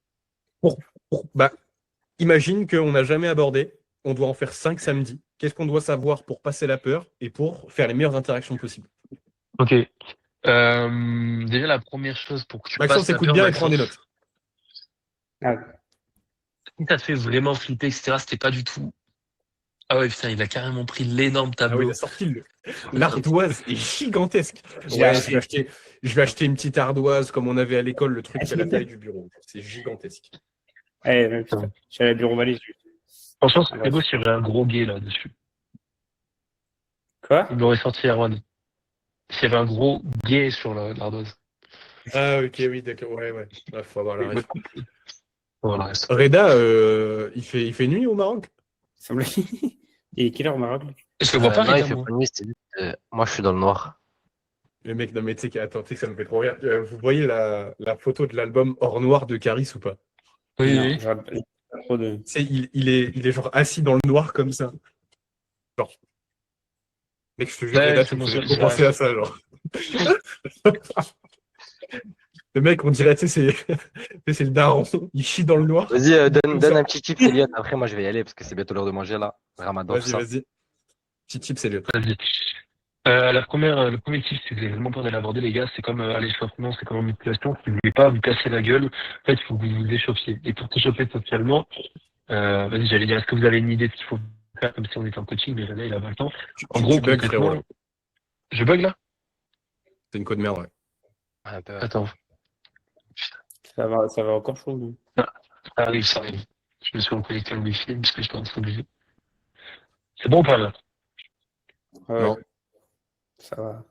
B: Imagine qu'on n'a jamais abordé, on doit en faire 5 samedi. Qu'est-ce qu'on doit savoir pour passer la peur et pour faire les meilleures interactions possibles?
F: Ok. Déjà, la première chose pour que tu
B: Maxence,
F: passes la
B: écoute
F: peur,
B: bien et prends des notes.
F: Si ça te fait vraiment flipper, etc., c'était pas du tout. Ah ouais, putain, il a carrément pris l'énorme
B: Ah oui,
F: tableau.
B: il a sorti l'ardoise est gigantesque.
A: Je
B: Ouais,
A: l'ai
B: je vais acheter une petite ardoise comme on avait à l'école, le truc à la taille du bureau. C'est gigantesque.
A: Ouais, putain. Je suis à la bureau valise.
F: Franchement, c'est beau s'il y avait un gros gay là-dessus.
A: Quoi?
F: Il m'aurait sorti Erwan. S'il y avait un gros gay sur l'ardoise.
B: Ah ok, oui, d'accord. Ouais. Il faut avoir la ref.
F: Voilà.
B: Reda, il fait nuit au Maroc?
A: Semble. Et quelle heure au Maroc?
F: Je le vois pas,
C: non, il
F: Rita,
C: fait
F: moi.
C: pas nuit, c'est juste, moi, je suis dans le noir.
B: Le mec, non mais tu sais que ça me fait trop rire. Vous voyez la photo de l'album Hors Noir de Caris ou pas?
F: Oui,
A: Non,
F: oui.
A: je regarde pas trop de.
B: Tu sais, il est genre assis dans le noir comme ça. Genre. Mec, je te jure,
F: Ouais,
B: Reda,
F: c'est
B: tu me
F: bon,
B: faisais
F: je-
B: trop penser à ça, genre. Le mec, on dirait, tu sais, c'est le daron. Il chie dans le noir.
C: Vas-y, donne un petit tip, Elliot. Après, moi, je vais y aller parce que c'est bientôt l'heure de manger là. Ramadan, tout ça.
B: Vas-y. Petit tip, c'est le.
F: Vas-y. Le premier tip, si vous avez vraiment peur d'aller aborder, les gars, c'est comme à l'échauffement, c'est comme en musculation. Si vous voulez pas vous casser la gueule, en fait, il faut que vous vous échauffiez. Et pour t'échauffer socialement, vas-y, j'allais dire, est-ce que vous avez une idée de ce qu'il faut faire comme si on était en coaching, mais là, il a 20 ans. En gros,
B: tu bugs,
F: concrètement,
B: frérot, là.
F: je bug là?
B: C'est une code merde, ouais.
C: Ouais, un peu.
F: Attends,
A: Ça va encore chaud. Non?
F: ça arrive. Je me suis reconnecté au Wi-Fi parce que je pense que c'est bon ou pas là?
A: Ouais,
B: Non.
A: ça va.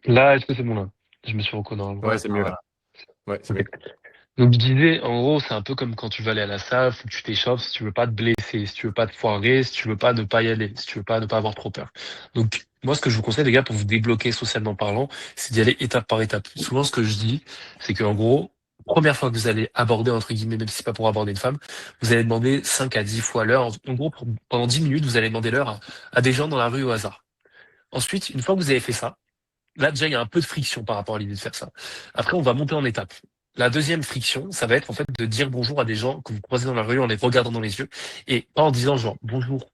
F: Là, est-ce que c'est bon là? Je me suis reconnecté.
B: Ouais, c'est mieux là. Ouais, c'est mieux.
F: Donc je disais, en gros, c'est un peu comme quand tu vas aller à la salle, faut que tu t'échauffes si tu veux pas te blesser, si tu veux pas te foirer, si tu veux pas ne pas y aller, si tu veux pas ne pas avoir trop peur. Donc moi, ce que je vous conseille, les gars, pour vous débloquer socialement parlant, c'est d'y aller étape par étape. Souvent, ce que je dis, c'est qu'en gros, première fois que vous allez aborder, entre guillemets, même si c'est pas pour aborder une femme, vous allez demander 5 à 10 fois l'heure. En gros, pendant 10 minutes, vous allez demander l'heure à des gens dans la rue au hasard. Ensuite, une fois que vous avez fait ça, là, déjà, il y a un peu de friction par rapport à l'idée de faire ça. Après, on va monter en étapes. La deuxième friction, ça va être en fait de dire bonjour à des gens que vous croisez dans la rue en les regardant dans les yeux et pas en disant genre bonjour.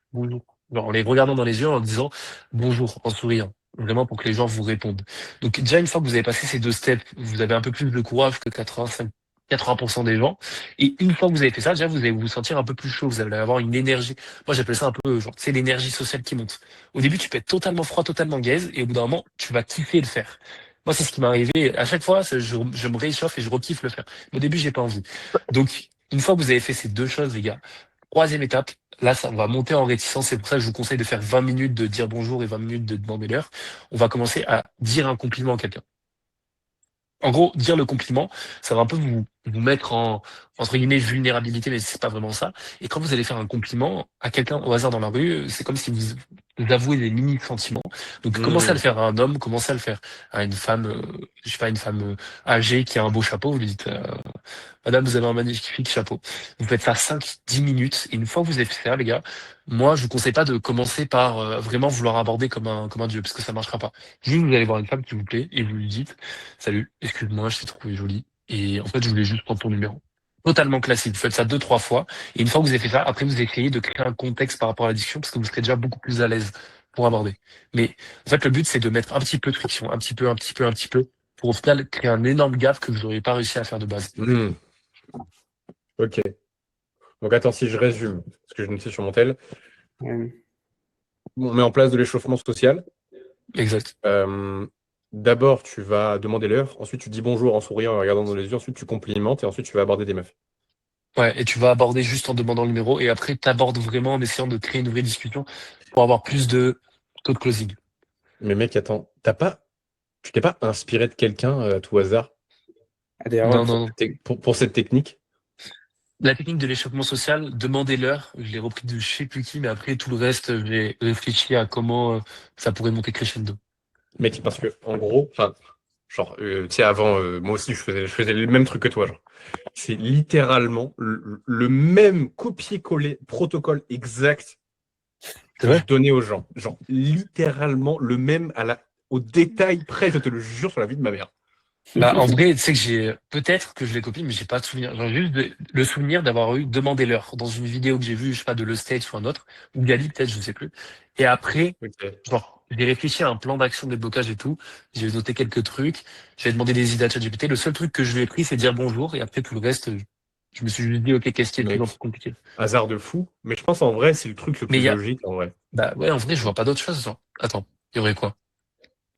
F: Genre en les regardant dans les yeux en disant bonjour, en souriant. Vraiment pour que les gens vous répondent. Donc déjà, une fois que vous avez passé ces 2 steps, vous avez un peu plus de courage que 80% des gens. Et une fois que vous avez fait ça, déjà, vous allez vous sentir un peu plus chaud. Vous allez avoir une énergie. Moi, j'appelle ça un peu, genre, tu sais, l'énergie sociale qui monte. Au début, tu peux être totalement froid, totalement gaze, et au bout d'un moment, tu vas kiffer le faire. Moi, c'est ce qui m'est arrivé. À chaque fois, je me réchauffe et je rekiffe le faire. Mais au début, j'ai pas envie. Donc, une fois que vous avez fait ces deux choses, les gars, troisième étape, là, ça va monter en réticence. C'est pour ça que je vous conseille de faire 20 minutes de dire bonjour et 20 minutes de demander l'heure. On va commencer à dire un compliment à quelqu'un. En gros, dire le compliment, ça va un peu vous mettre en, entre guillemets, vulnérabilité, mais c'est pas vraiment ça. Et quand vous allez faire un compliment à quelqu'un au hasard dans la rue, c'est comme si vous avouez des mini-sentiments. Donc, commencez à le faire à un homme, commencez à le faire à une femme, je sais pas, une femme âgée qui a un beau chapeau. Vous lui dites, Madame, vous avez un magnifique chapeau. Vous faites ça 5-10 minutes. Et une fois que vous avez fait ça, les gars, moi, je vous conseille pas de commencer par vraiment vouloir aborder comme un dieu, parce que ça marchera pas. Juste, vous allez voir une femme qui vous plaît et vous lui dites, salut, excuse-moi, je t'ai trouvé jolie. Et en fait, je voulais juste prendre ton numéro. Totalement classique. Vous faites ça 2-3 fois. Et une fois que vous avez fait ça, après, vous essayez de créer un contexte par rapport à la discussion, parce que vous serez déjà beaucoup plus à l'aise pour aborder. Mais en fait, le but, c'est de mettre un petit peu de friction, un petit peu, un petit peu, un petit peu, pour au final créer un énorme gap que vous n'auriez pas réussi à faire de base.
B: Ok. Donc attends, si je résume, ce que je notais sur mon tel, on met en place de l'échauffement social.
F: Exact.
B: D'abord, tu vas demander l'heure, ensuite tu dis bonjour en souriant, en regardant dans les yeux, ensuite tu complimentes et ensuite tu vas aborder des meufs.
F: Ouais, et tu vas aborder juste en demandant le numéro, et après, tu abordes vraiment en essayant de créer une vraie discussion pour avoir plus de taux de closing.
B: Mais mec, attends, tu t'es pas inspiré de quelqu'un à tout hasard
F: Non, non, non.
B: pour cette technique?
F: La technique de l'échauffement social, demander l'heure, je l'ai repris de je sais plus qui, mais après, tout le reste, j'ai réfléchi à comment ça pourrait monter crescendo.
B: Mec, parce que en gros, enfin, genre, tu sais, avant, moi aussi, je faisais le même truc que toi, genre. C'est littéralement le même copier-coller protocole exact
F: C'est
B: que
F: vrai?
B: je donnais aux gens. Genre, littéralement le même au détail près, je te le jure, sur la vie de ma mère.
F: Bah, en vrai, tu sais que peut-être que je l'ai copié, mais j'ai pas de souvenir. J'ai juste le souvenir d'avoir eu demandé l'heure dans une vidéo que j'ai vue, je sais pas, de Le State ou un autre, ou Gali, peut-être, je sais plus. Et après,
B: Ok.
F: genre, j'ai réfléchi à un plan d'action de déblocage et tout. J'ai noté quelques trucs. J'ai demandé des idées à ChatGPT. Le seul truc que je lui ai pris, c'est dire bonjour. Et après, tout le reste, je me suis juste dit, OK, qu'est-ce qui est de plus en
B: Mec,
F: plus compliqué?
B: hasard de fou. Mais je pense en vrai, c'est le truc le
F: Mais
B: plus logique, en vrai.
F: bah, ouais, en vrai, je vois pas d'autre chose, genre. Attends, il y aurait quoi?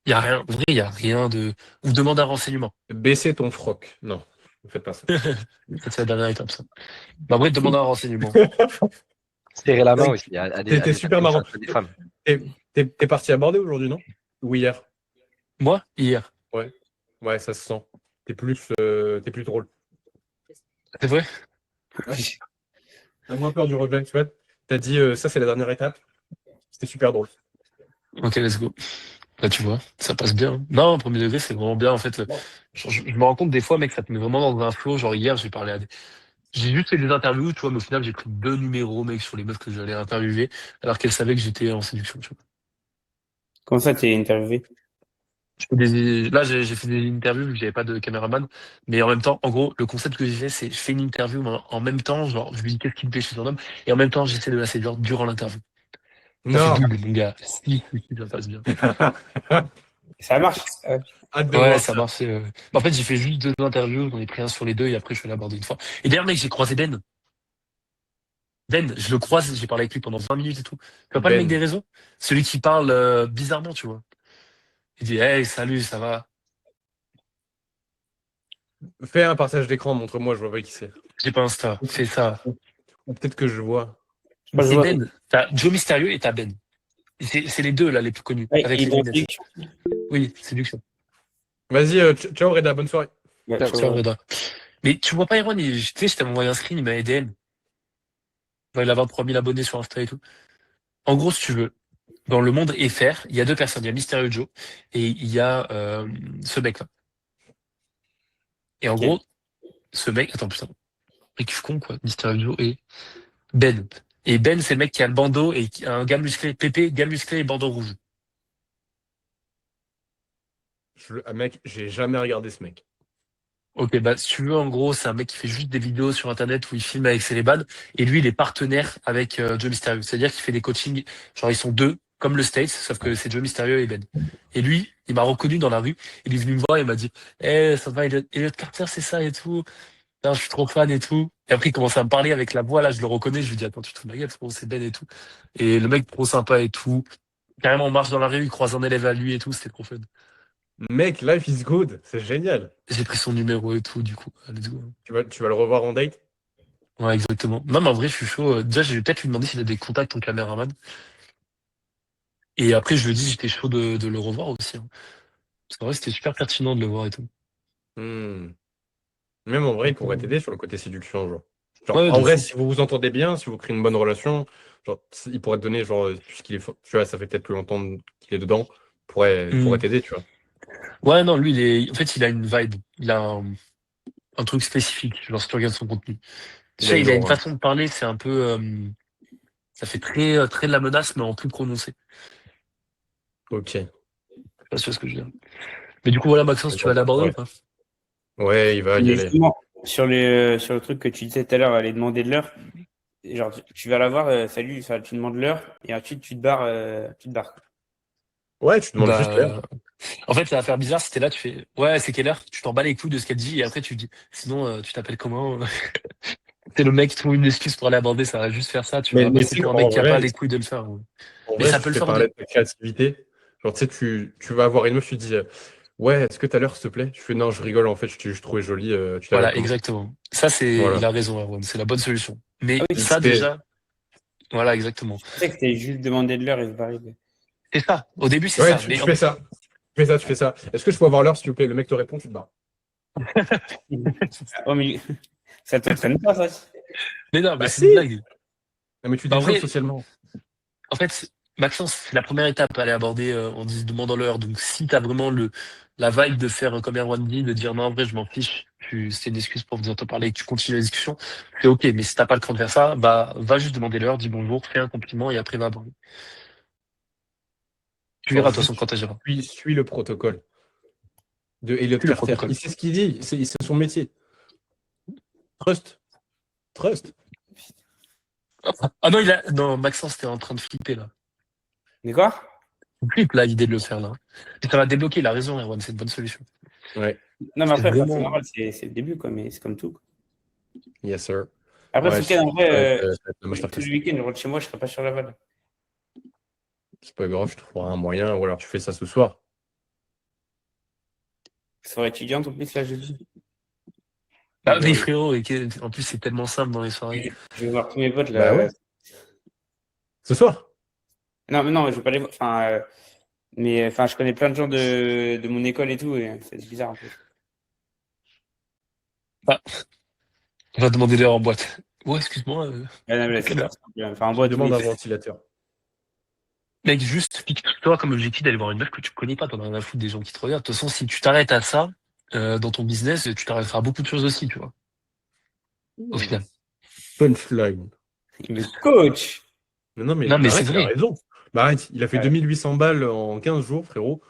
F: Il y a rien. En vrai, il y a rien de, ou demande un renseignement.
B: Baisser ton froc. Non, ne faites pas ça.
F: Ça, c'est la dernière étape, ça. Bah, en vrai, demande un renseignement.
C: Serrer la main
B: Mec,
C: aussi à
B: T'es
C: des
B: super
C: personnes,
B: marrant.
C: à des femmes.
B: T'es parti à Bordeaux aujourd'hui, non? Ou hier?
F: Moi, hier.
B: Ouais. Ouais, ça se sent. T'es plus drôle.
F: C'est vrai?
B: T'as moins peur du regret, tu vois. T'as dit, ça, c'est la dernière étape. C'était super drôle.
F: Ok, let's go. Là, tu vois, ça passe bien. Non, au premier degré, c'est vraiment bien. En fait, je me rends compte des fois, mec, ça te met vraiment dans un flow. Genre, hier, j'ai parlé j'ai juste fait des interviews, tu vois, mais au final, j'ai pris 2 numéros, mec, sur les meufs que j'allais interviewer, alors qu'elles savaient que j'étais en séduction, tu vois.
A: Comment ça, t'es interviewé?
F: Là, j'ai fait des interviews vu que j'avais pas de caméraman, mais en même temps, en gros, le concept que j'ai fait, c'est je fais une interview, mais en même temps, genre, je lui dis qu'est-ce qui me plaît chez un homme, et en même temps, j'essaie de la séduire durant l'interview. Ça fait
B: Non.
F: double, mon gars. Si, ça passe bien.
A: Ça marche.
B: Hâte de
F: Ouais,
B: voir
F: ça
B: ça.
F: marche. En fait, j'ai fait juste 2 interviews, j'en ai pris un sur les deux, et après, je vais l'aborder une fois. Et d'ailleurs, mec, j'ai croisé Ben. Ben, je le croise, j'ai parlé avec lui pendant 20 minutes et tout. Tu vois pas le mec
B: Ben,
F: des réseaux? Celui qui parle bizarrement, tu vois. Il dit, hey, salut, ça va?
B: fais un partage d'écran, montre-moi, je vois pas qui c'est.
F: J'ai pas Insta, fais ça.
B: Ou peut-être que je vois.
A: Moi, je
F: C'est
A: vois.
F: Ben. T'as Joe Mystérieux et t'as Ben. C'est les deux, là, les plus connus,
A: Ouais,
F: avec
A: ils
F: les
A: vont
F: lunettes. Oui, séduction.
B: Vas-y, ciao Reda, bonne soirée.
A: Ouais,
C: Ciao.
A: tu
F: Tiens,
A: vois.
F: Reda. Mais tu vois pas, Erwan, tu sais, je t'avais envoyé un screen, il m'a aidé. Il a 23 000 abonnés sur Insta et tout. En gros, si tu veux, dans le monde FR, il y a deux personnes. Il y a Mystérieux Joe et il y a ce mec-là. Et en
A: Ok.
F: gros, ce mec, attends, putain, mec con, quoi. Mystérieux Joe et Ben. Et Ben, c'est le mec qui a le bandeau et qui a un gars musclé, Pépé, gars musclé et bandeau rouge.
B: Mec, j'ai jamais regardé ce mec.
F: Ok, bah, si tu veux, en gros, c'est un mec qui fait juste des vidéos sur Internet où il filme avec Céléban. Et lui, il est partenaire avec Joe Mysterio. C'est-à-dire qu'il fait des coachings, genre, ils sont deux, comme le States, sauf que c'est Joe Mysterio et Ben. Et lui, il m'a reconnu dans la rue. Il est venu me voir et il m'a dit, ça va, Elliot Carter, c'est ça et tout. putain, je suis trop fan et tout. Et après, il commence à me parler avec la voix, là, je le reconnais, je lui dis, attends, tu te fous de ma gueule, frérot, c'est Ben et tout. Et le mec, trop sympa et tout. Carrément, on marche dans la rue, il croise un élève à lui et tout, c'était trop fun.
B: Mec, life is good, c'est génial.
F: J'ai pris son numéro et tout, du coup. Let's go.
B: Tu vas le revoir en date?
F: Ouais, exactement. Non, mais en vrai, je suis chaud. Déjà, je vais peut-être lui demander s'il a des contacts en caméraman. Et après, je lui ai dit, j'étais chaud de le revoir aussi, hein. Parce qu'en vrai, c'était super pertinent de le voir et tout.
B: Hmm. Même en vrai, il pourrait t'aider sur le côté séduction, genre. Genre,
F: Ouais,
B: en
F: de
B: vrai,
F: fou.
B: si vous vous entendez bien, si vous créez une bonne relation, genre, il pourrait te donner, genre, puisqu'il est, tu vois, ça fait peut-être plus longtemps qu'il est dedans, il pourrait
F: Hmm.
B: t'aider, tu vois.
F: Ouais, non, lui, en fait, il a une vibe. Il a un truc spécifique, genre, si tu regardes son contenu. Tu
B: Il a
F: sais,
B: une
F: il a une
B: aura.
F: façon de parler, c'est un peu, ça fait très de la menace, mais en plus prononcé.
B: Ok.
F: Je sais pas si tu vois ce que je veux dire. Mais du coup, voilà, Maxence, tu vas l'aborder ou
B: Ouais.
F: pas?
B: Ouais, il va y
A: Mais
B: aller.
A: justement, sur le truc que tu disais tout à l'heure, aller demander de l'heure, genre, tu vas la voir, salut, enfin, tu demandes l'heure, et ensuite tu te barres.
B: Ouais, tu demandes juste l'heure.
F: Bah, en fait, ça va faire bizarre si t'es là, tu fais, ouais, c'est quelle heure? Tu t'en bats les couilles de ce qu'elle dit, et après, tu dis, sinon, tu t'appelles comment? C'est le mec qui trouve une excuse pour aller aborder, ça va juste faire ça, tu
B: Mais,
F: vas
B: mais
F: passer
B: si,
F: pour un mec qui a pas les couilles de le faire. Ouais.
B: en
F: Mais
B: vrai,
F: ça
B: si
F: peut
B: tu
F: le
B: fais
F: faire
B: parler de ta créativité, genre, tu sais, tu vas avoir une meuf, tu dis, ouais, est-ce que t'as l'heure, s'il te plaît? Je fais, non, je rigole, en fait, je t'ai juste trouvé jolie, tu t'appelles
F: Voilà,
B: comment?
F: exactement. Ça, il
B: Voilà.
F: a raison, Erwan, c'est la bonne solution.
A: Ah
F: Mais
A: oui,
F: ça,
B: C'était,
F: déjà, voilà, exactement.
A: je sais que c'était juste demander de l'heure et se barrer.
F: C'est ça. Au début, c'est
B: ouais,
F: ça.
B: tu
F: Mais
B: fais ça. Tu fais ça. Est-ce que je peux avoir l'heure, s'il vous plaît? Le mec te répond, tu te barres.
A: Oh, mais ça t'entraîne pas, ça.
F: mais non, mais
B: Bah
F: c'est une
B: si!
F: blague.
B: Non, mais tu
F: Bah, en
B: décroches
F: vrai,
B: socialement.
F: en fait, Maxence, c'est la première étape à aller aborder en demandant l'heure. Donc, si t'as vraiment la vibe de faire comme Erwan dit, de dire non, en vrai, je m'en fiche, c'est une excuse pour venir te parler et que tu continues la discussion, c'est ok. Mais si t'as pas le cran de faire ça, bah, va juste demander l'heure, dis bonjour, fais un compliment et après va aborder. Tu
B: Genre,
F: verras, de toute façon,
B: juste,
F: quand t'agiras.
B: suis le protocole de Elliot
F: Suis le
B: Carter.
F: protocole.
B: Il sait ce qu'il dit, c'est son métier. Trust. Trust.
F: Ah non, non, Maxence, t'es en train de flipper, là.
A: Mais quoi?
F: Il flippe, là, l'idée de le faire, là. Et ça va débloquer, il a raison, Erwan, c'est une bonne solution.
B: Ouais.
A: Non, mais
F: C'est
A: après, enfin, c'est
F: vraiment.
A: normal, c'est le début, quoi, mais c'est comme tout, quoi.
B: Yes, sir.
A: Après,
B: Ouais,
A: ce week-end, en vrai,
B: ça va être le
A: tout
B: masterclass.
A: le week-end, je rentre chez moi, je serai pas sur Laval.
B: C'est pas grave, je trouverai un moyen, ou alors tu fais ça ce soir.
A: Soirée étudiante, en plus, là, jeudi.
F: Ah,
A: Je,
F: mais frérot, en plus, c'est tellement simple dans les soirées.
A: je vais voir tous mes potes,
B: Bah
A: là.
B: ouais. Ce soir?
A: Non, mais non, je vais pas les voir. Enfin, mais enfin, je connais plein de gens de mon école et tout, et c'est bizarre un peu.
F: Ah, on va demander l'heure en boîte. Ouais, excuse-moi.
A: Ouais, non, mais
F: À
A: c'est
F: quelle
A: pas
F: heure?
A: simple. Enfin, en
B: Tu me
A: boîte,
B: demandes
A: oui.
B: un ventilateur.
F: Mec, juste, fixe-toi comme objectif d'aller voir une meuf que tu connais pas, t'en as rien à foutre des gens qui te regardent. De toute façon, si tu t'arrêtes à ça, dans ton business, tu t'arrêteras à beaucoup de choses aussi, tu vois, au final.
B: Punchline.
A: Le coach!
B: Mais non, mais
F: Non, mais c'est
B: arrête, il a
F: vrai.
B: raison. Bah arrête, il a fait
A: Ouais.
B: 2800 balles en 15 jours, frérot.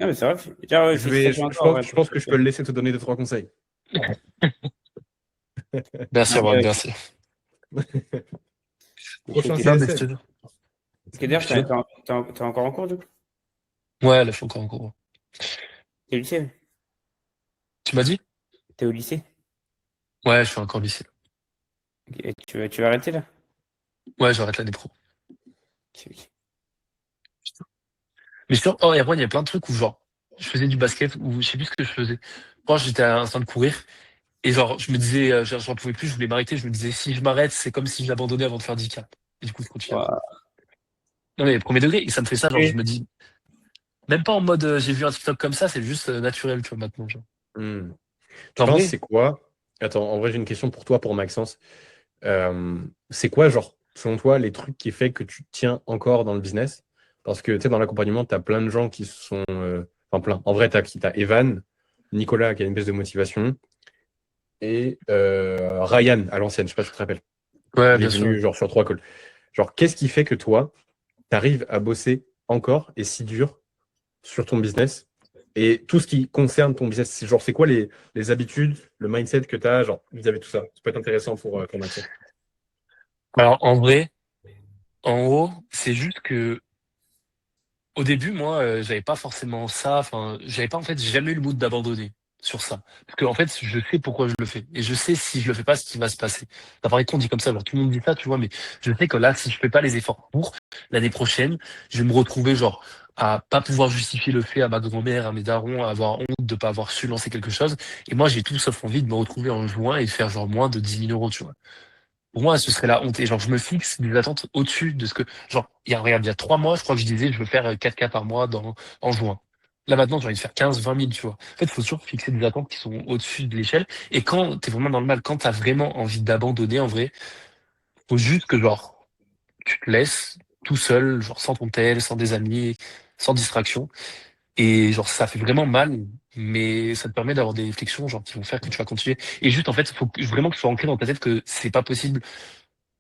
A: Non, mais c'est vrai. Tiens, ouais, félicitations à
B: Je
A: toi, en
B: pense,
A: vrai.
B: je pense que je peux le laisser te donner 2-3 conseils.
F: Merci,
A: Non, mais,
F: Erwan, merci.
B: Prochain
A: ok.
F: Non, mais je
B: CSM.
F: te
A: Parce que d'ailleurs,
F: je te-
A: t'es encore en cours, du coup?
F: Ouais, là, je suis encore en cours.
A: T'es au lycée?
F: Tu m'as dit?
A: T'es au lycée?
F: Ouais, je suis encore au lycée.
A: Ok, et tu vas arrêter, là?
F: Ouais, j'arrête l'année pro.
A: Ok, ok.
F: Mais oh, Erwan, il y a plein de trucs où, genre, je faisais du basket, ou je sais plus ce que je faisais. Quand j'étais en train de courir, et genre, je me disais, j'en pouvais plus, je voulais m'arrêter, je me disais, si je m'arrête, c'est comme si j'abandonnais avant de faire 10 k. Et du coup, je continue après.
A: Ouah.
F: Non, mais premier degré, et ça me fait ça, genre, je
A: Ok.
F: me dis, même pas en mode, j'ai vu un TikTok comme ça, c'est juste naturel, tu vois, maintenant, genre.
B: Hmm. Tu
F: En
B: penses
F: vrai,
B: c'est quoi? Attends, en vrai, j'ai une question pour toi, pour Maxence. C'est quoi, genre, selon toi, les trucs qui fait que tu tiens encore dans le business? Parce que, tu sais, dans l'accompagnement, tu as plein de gens qui sont. Enfin, plein. En vrai, tu as Evan, Nicolas qui a une baisse de motivation, et Ryan à l'ancienne, je sais pas si tu te rappelles.
F: ouais,
B: Il est
F: bien sûr.
B: venu, genre, sur 3 calls. Genre, qu'est-ce qui fait que toi, tu arrives à bosser encore et si dur sur ton business et tout ce qui concerne ton business? Genre, c'est quoi les habitudes, le mindset que tu as, genre, vis-à-vis de tout ça? Ça peut être intéressant pour Maxence.
F: Alors, en vrai, en gros, c'est juste que, au début, moi, j'avais pas forcément ça, enfin, j'avais pas, en fait, j'ai jamais eu le mood d'abandonner. sur ça. Parce que, en fait, je sais pourquoi je le fais. Et je sais si je le fais pas, ce qui va se passer. Ça paraît con dit comme ça, genre tout le monde dit ça, tu vois, mais je sais que là, si je fais pas les efforts pour, l'année prochaine, je vais me retrouver, genre, à pas pouvoir justifier le fait à ma grand-mère, à mes darons, à avoir honte de pas avoir su lancer quelque chose. Et moi, j'ai tout sauf envie de me retrouver en juin et de faire, genre, moins de 10 000 euros, tu vois. Pour moi, ce serait la honte. Et genre, je me fixe des attentes au-dessus de ce que, genre, regarde, il y a 3 mois, je crois que je disais, je veux faire 4K par mois en juin. Là, maintenant, j'ai envie de faire 15, 20 000, tu vois. En fait, il faut toujours fixer des attentes qui sont au-dessus de l'échelle. Et quand t'es vraiment dans le mal, quand t'as vraiment envie d'abandonner, en vrai, faut juste que, genre, tu te laisses tout seul, genre, sans ton tel, sans des amis, sans distraction. Et genre, ça fait vraiment mal, mais ça te permet d'avoir des réflexions, genre, qui vont faire que tu vas continuer. Et juste, en fait, il faut vraiment que ce soit ancré dans ta tête que c'est pas possible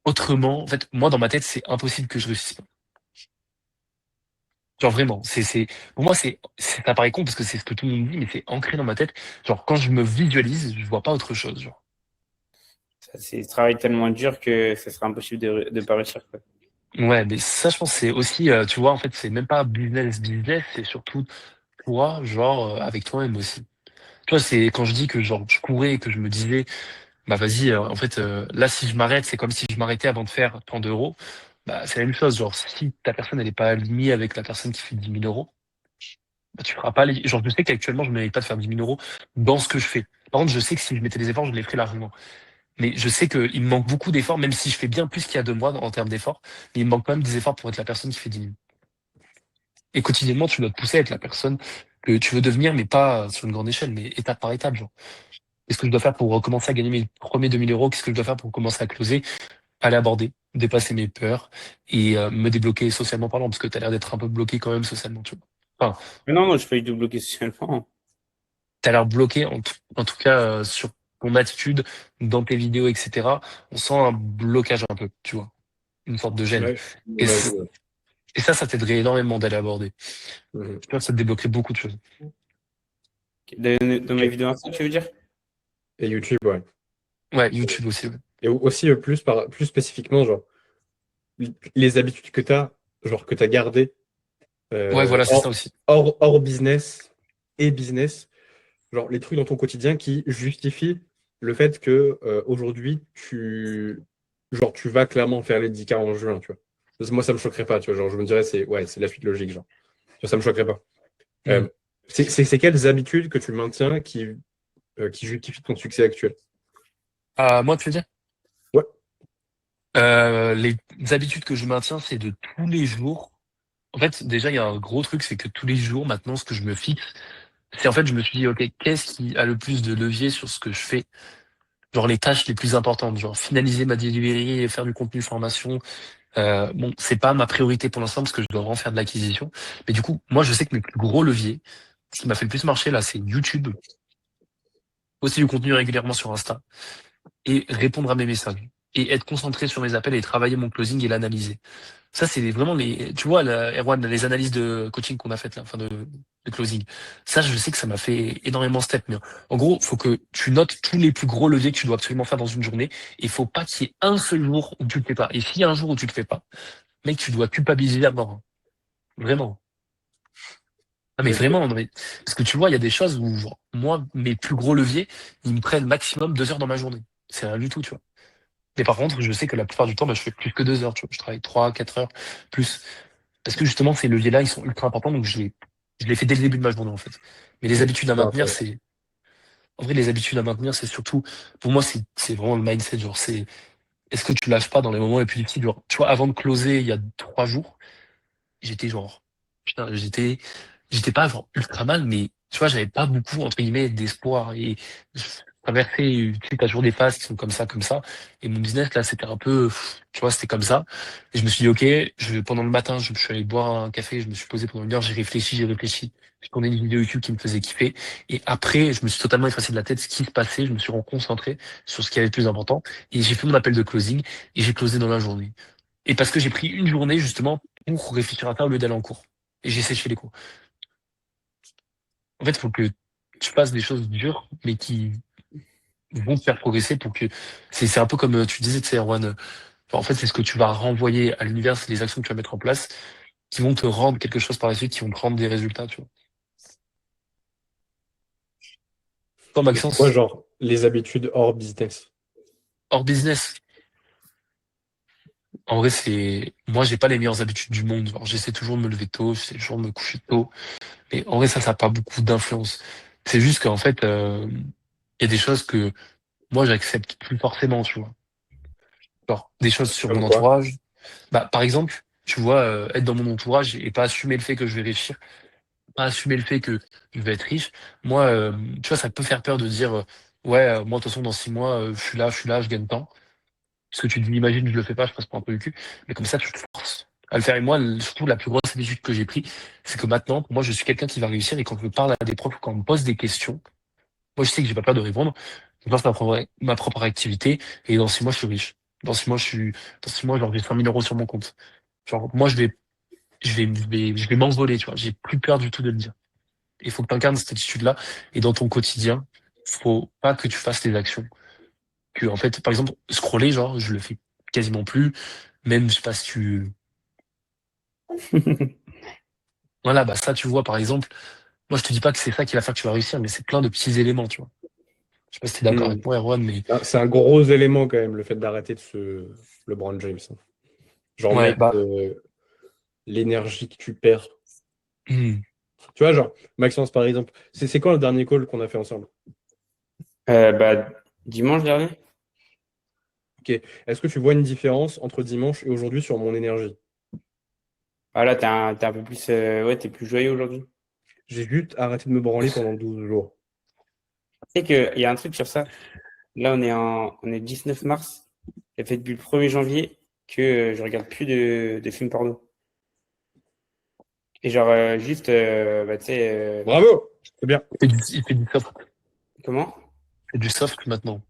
F: autrement. En fait, moi, dans ma tête, c'est impossible que je réussisse pas. Genre vraiment, pour moi, ça paraît con parce que c'est ce que tout le monde dit, mais c'est ancré dans ma tête. Genre, quand je me visualise, je vois pas autre chose, genre.
A: C'est travail tellement dur que ce serait impossible de pas réussir, quoi.
F: Ouais, mais ça, je pense, c'est aussi, tu vois, en fait, c'est même pas business, c'est surtout toi, genre, avec toi-même aussi. Tu vois, c'est quand je dis que, genre, je courais et que je me disais, bah, vas-y, en fait, là, si je m'arrête, c'est comme si je m'arrêtais avant de faire tant d'euros. Bah, c'est la même chose, genre, si ta personne, elle est pas alignée avec la personne qui fait 10 000 euros, bah, tu feras pas les, genre, je sais qu'actuellement, je ne mérite pas de faire 10 000 euros dans ce que je fais. Par contre, je sais que si je mettais des efforts, je les ferais largement. Mais je sais qu'il me manque beaucoup d'efforts, même si je fais bien plus qu'il y a 2 mois en termes d'efforts, mais il me manque quand même des efforts pour être la personne qui fait 10 000. Et quotidiennement, tu dois te pousser à être la personne que tu veux devenir, mais pas sur une grande échelle, mais étape par étape, genre. Qu'est-ce que je dois faire pour recommencer à gagner mes premiers 2 000 euros? Qu'est-ce que je dois faire pour commencer à closer, aller aborder, dépasser mes peurs et me débloquer socialement parlant, parce que tu as l'air d'être un peu bloqué quand même socialement, tu vois. Enfin,
A: Mais non, non, je peux du tout bloquer socialement.
F: t'as l'air bloqué, en tout cas, sur ton attitude, dans tes vidéos, etc. On sent un blocage un peu, tu vois, une sorte de gêne.
B: Ouais,
F: Et,
B: ouais, je vois.
F: et ça t'aiderait énormément d'aller aborder.
B: Mhm.
F: Je pense que ça te débloquerait beaucoup de choses.
A: Dans mes
B: Ok.
A: vidéos Insta, tu veux dire?
B: Et YouTube, ouais.
F: Ouais, YouTube aussi, ouais.
B: Et aussi, plus spécifiquement, genre, les habitudes que tu as, genre, que tu as gardées
F: Ouais, voilà, c'est ça
B: hors,
F: aussi.
B: hors business et business, genre, les trucs dans ton quotidien qui justifient le fait que aujourd'hui, tu vas clairement faire les 10K en juin, tu vois. Parce que moi, ça me choquerait pas, tu vois. Genre, je me dirais, c'est la suite logique, genre. Tu vois, ça me choquerait pas.
F: Mhm.
B: Euh, c'est quelles habitudes que tu maintiens qui justifient ton succès actuel?
F: Moi, tu veux dire?
B: Ouais.
F: Les habitudes que je maintiens, c'est de tous les jours. En fait, déjà, il y a un gros truc, c'est que tous les jours, maintenant, ce que je me fixe, c'est en fait, je me suis dit, OK, qu'est-ce qui a le plus de levier sur ce que je fais? Genre les tâches les plus importantes, genre finaliser ma delivery et faire du contenu formation. Bon, c'est pas ma priorité pour l'instant parce que je dois vraiment faire de l'acquisition. Mais du coup, moi, je sais que mes plus gros leviers, ce qui m'a fait le plus marcher là, c'est YouTube, poster du contenu régulièrement sur Insta et répondre à mes messages et être concentré sur mes appels et travailler mon closing et l'analyser. Ça, c'est vraiment tu vois, Erwan, les analyses de coaching qu'on a faites là, enfin de closing. Ça, je sais que ça m'a fait énormément step. Mais en gros, faut que tu notes tous les plus gros leviers que tu dois absolument faire dans une journée. Et il faut pas qu'il y ait un seul jour où tu le fais pas. Et s'il y a un jour où tu le fais pas, mec, tu dois culpabiliser à mort. Hein. Vraiment. Ah, mais
B: Ok.
F: vraiment, non, mais, parce que tu vois, il y a des choses où, genre, moi, mes plus gros leviers, ils me prennent maximum 2 heures dans ma journée. C'est rien du tout, tu vois. Mais par contre, je sais que la plupart du temps, bah, je fais plus que 2 heures, tu vois. Je travaille 3, 4 heures plus. Parce que justement, ces leviers-là, ils sont ultra importants, donc je les fais dès le début de ma journée, en fait. Mais les habitudes à
B: Super
F: maintenir,
B: intéressant.
F: en vrai, les habitudes à maintenir, c'est surtout, pour moi, c'est vraiment le mindset, genre, est-ce que tu lâches pas dans les moments les plus difficiles, genre, tu vois, avant de closer, il y a 3 jours, j'étais genre, putain, j'étais pas genre ultra mal, mais tu vois, j'avais pas beaucoup, entre guillemets, d'espoir. Et je traversais, tu sais, t'as toujours des phases qui sont comme ça. Et mon business, là, c'était un peu, tu vois, c'était comme ça. Et je me suis dit, OK, pendant le matin, je suis allé boire un café, je me suis posé pendant 1 heure, j'ai réfléchi. J'ai tourné une vidéo YouTube qui me faisait kiffer. Et après, je me suis totalement effacé de la tête ce qui se passait. Je me suis reconcentré sur ce qui avait le plus important. Et j'ai fait mon appel de closing et j'ai closé dans la journée. Et parce que j'ai pris une journée, justement, pour réfléchir à ça au lieu d'aller en cours. Et j'ai séché les cours. En fait, il faut que tu fasses des choses dures, mais qui vont te faire progresser pour que c'est un peu comme tu disais, tu sais, Erwan, en fait, c'est ce que tu vas renvoyer à l'univers, c'est les actions que tu vas mettre en place qui vont te rendre quelque chose par la suite, qui vont te rendre des résultats, tu vois. Toi,
B: Mais
F: Maxence,
B: c'est quoi, genre, les habitudes hors business?
F: hors business, en vrai, moi, j'ai pas les meilleures habitudes du monde. Genre, j'essaie toujours de me lever tôt, j'essaie toujours de me coucher tôt. Mais en vrai, ça n'a pas beaucoup d'influence. C'est juste qu'en fait, il y a des choses que moi, j'accepte plus forcément, tu vois. Genre, des choses sur mon
B: Comme quoi?
F: entourage. Bah, par exemple, tu vois, être dans mon entourage et pas assumer le fait que je vais réussir, pas assumer le fait que je vais être riche. Moi, tu vois, ça peut faire peur de dire, ouais, moi, de toute façon, dans 6 mois, je suis là, je gagne tant. Parce que tu te dis, imagine, je le fais pas, je passe pour un peu le cul. Mais comme ça, tu te forces à le faire. Et moi, surtout, la plus grosse habitude que j'ai pris, c'est que maintenant, pour moi, je suis quelqu'un qui va réussir. Et quand je parle à des profs, quand on me pose des questions, moi, je sais que j'ai pas peur de répondre. Je lance ma propre activité. Et dans 6 mois, je suis riche. Dans 6 mois, genre, j'ai 5 000 € sur mon compte. Genre, moi, je vais m'envoler, tu vois. J'ai plus peur du tout de le dire. Il faut que tu incarnes cette attitude-là. Et dans ton quotidien, faut pas que tu fasses des actions. Que, en fait, par exemple, scroller, genre, je le fais quasiment plus. Même, je sais pas si tu, voilà, bah, ça, tu vois, par exemple, moi, je te dis pas que c'est ça qui va faire que tu vas réussir, mais c'est plein de petits éléments, tu vois. Je sais pas si t'es d'accord
B: Hmm.
F: avec moi, Erwan, mais,
B: Ah, c'est un gros élément quand même, le fait d'arrêter de se LeBron James, hein. Genre,
F: ouais,
B: mec,
F: bah,
B: l'énergie que tu perds.
F: hmm.
B: Tu vois, genre, Maxence, par exemple, c'est quand le dernier call qu'on a fait ensemble?
A: Bah, dimanche dernier.
B: Ok. Est-ce que tu vois une différence entre dimanche et aujourd'hui sur mon énergie?
A: Ah là, t'es un peu plus, ouais, t'es plus joyeux aujourd'hui.
B: J'ai juste arrêté de me branler pendant 12 jours.
A: Tu sais qu'il y a un truc sur ça. Là, on est le 19 mars. Ça fait depuis le 1er janvier que je regarde plus de films porno. Et genre, juste, bah, tu sais,
B: Bravo! C'est bien.
F: Il fait du soft.
A: comment?
F: Il fait du soft maintenant.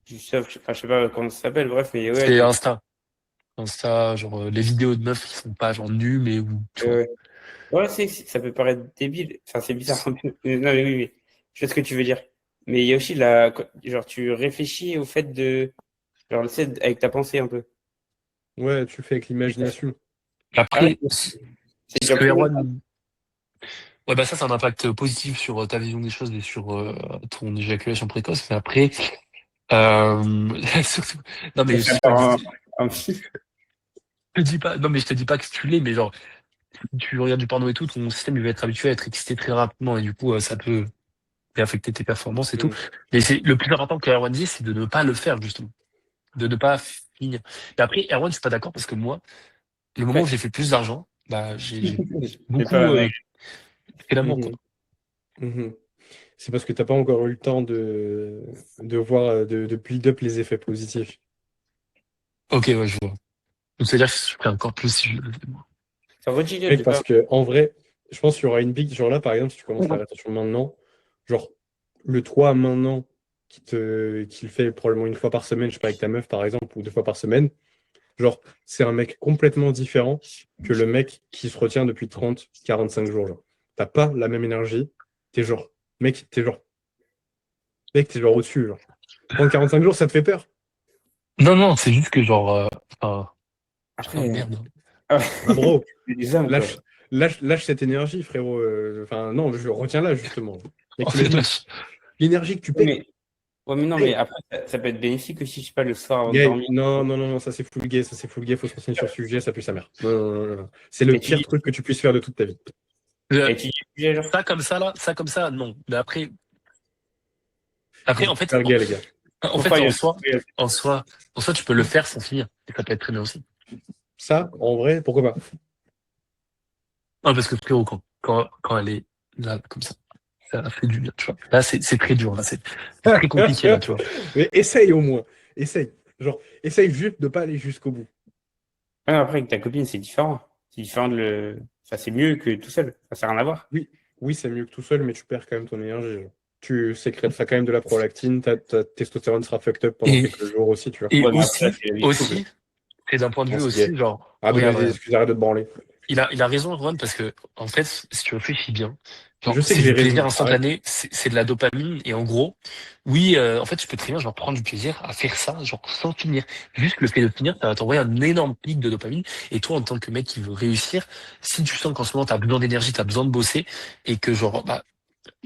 A: Du soft, enfin, je sais pas comment ça s'appelle, bref, mais ouais,
F: C'est Insta. Insta, genre, les vidéos de meufs qui sont pas, genre, nues, mais où, tu vois.
A: euh, ouais, ça peut paraître débile. Enfin, c'est bizarre un peu. Non, mais oui, oui. Je sais ce que tu veux dire. Mais il y a aussi genre, tu réfléchis au fait de, genre, tu sais, avec ta pensée un peu.
B: Ouais, tu fais avec l'imagination.
A: Pareil,
F: Après,
A: c'est
F: ce
A: déjà
F: que
A: plus.
F: Erwan, ouais, bah, ça a un impact positif sur ta vision des choses et sur, ton éjaculation précoce. Mais après, surtout, non, mais
A: Ça
F: je
A: fait
F: te
A: encore
F: dis, je te dis pas, non, mais je te dis pas que tu l'es, mais genre, si tu regardes du porno et tout, ton système, il va être habitué à être excité très rapidement et du coup, ça peut affecter tes performances et tout.
B: Hmm.
F: Mais c'est le plus important que Erwan dit, c'est de ne pas le faire, justement. De ne pas finir. Et après, Erwan, je suis pas d'accord parce que moi, le moment où
A: Ouais.
F: j'ai fait le plus d'argent, bah, j'ai
A: C'est pas
F: beaucoup,
A: un mec.
F: fait l'amour, quoi.
B: Mhm. Mhm. C'est parce que t'as pas encore eu le temps de voir, de build up les effets positifs.
F: Ok, ouais, je vois. Donc, c'est-à-dire que je ferai encore plus si je le fais, moi.
A: Ça redit,
B: Mec,
A: j'ai pas.
B: parce que en vrai, je pense qu'il y aura une big. Genre là, par exemple, si tu commences à faire attention maintenant, genre le toi maintenant qui le fait probablement une fois par semaine, je sais pas, avec ta meuf par exemple, ou 2 fois par semaine, genre c'est un mec complètement différent que le mec qui se retient depuis 30, 45 jours. Genre, t'as pas la même énergie. T'es genre, mec, t'es genre au-dessus. Genre. 30, 45 jours, ça te fait peur.
F: Non, non, c'est juste que genre, enfin, putain,
A: Après,
F: merde.
A: ah
B: Ah,
A: ouais,
B: bro,
A: c'est des hommes, quoi.
B: lâche cette énergie, frérot. Enfin, non, je retiens là, justement. Mec,
F: En fait,
B: t'imagines l'énergie que tu
A: Ouais,
B: perds.
A: mais, ouais, mais non, mais après, ça peut être bénéfique aussi, je sais pas, le soir avant de
B: Gay,
A: dormir.
B: non, non, non, non, ça c'est full gay, ça c'est full gay, faut se renseigner sur le sujet, ça pue sa mère. Non, non, non, non, non. C'est le pire
A: Étudier,
B: truc que tu puisses faire de toute ta vie.
F: euh,
A: étudier le sujet, genre.
F: ça comme ça, là, ça comme ça, non. Mais après,
B: Vous êtes
F: en fait,
B: super gay, les gars.
F: en fait,
A: Pourquoi
F: en soi, tu peux le faire sans finir. Et ça peut être très bien aussi.
B: Ça, en vrai, pourquoi pas?
F: Non, parce que frérot, quand elle est là, comme ça fait du bien, tu vois. Là, c'est très dur, là, c'est très compliqué, là, tu vois.
B: Mais essaye au moins. Essaye. Genre, essaye juste de pas aller jusqu'au bout.
A: Ouais, après, avec ta copine, c'est différent. C'est différent de le. Enfin, c'est mieux que tout seul. Ça n'a rien à voir.
B: Oui, oui, c'est mieux que tout seul, mais tu perds quand même ton énergie. Genre. Tu sécrèteras quand même de la prolactine, ta testostérone sera fucked up pendant
F: Et,
B: quelques jours aussi, tu vois.
F: et
A: Ouais, mais après,
F: aussi,
A: c'est la vie de couple.
F: aussi, c'est d'un point de vue
B: Non, c'est gay.
F: aussi, genre,
B: Ah, bah,
F: regarde,
B: excuse, arrête de te branler.
F: il a raison, Erwan, parce que, en fait, si tu réfléchis bien, genre,
B: Je sais que
F: c'est
B: j'ai
F: du plaisir
B: raison. Arrête.
F: instantané, c'est de la dopamine, et en gros, oui, en fait, tu peux très bien, genre, prendre du plaisir à faire ça, genre, sans finir. Juste le fait de finir, ça va t'envoyer un énorme pic de dopamine, et toi, en tant que mec qui veut réussir, si tu sens qu'en ce moment, t'as besoin d'énergie, t'as besoin de bosser, et que, genre, bah,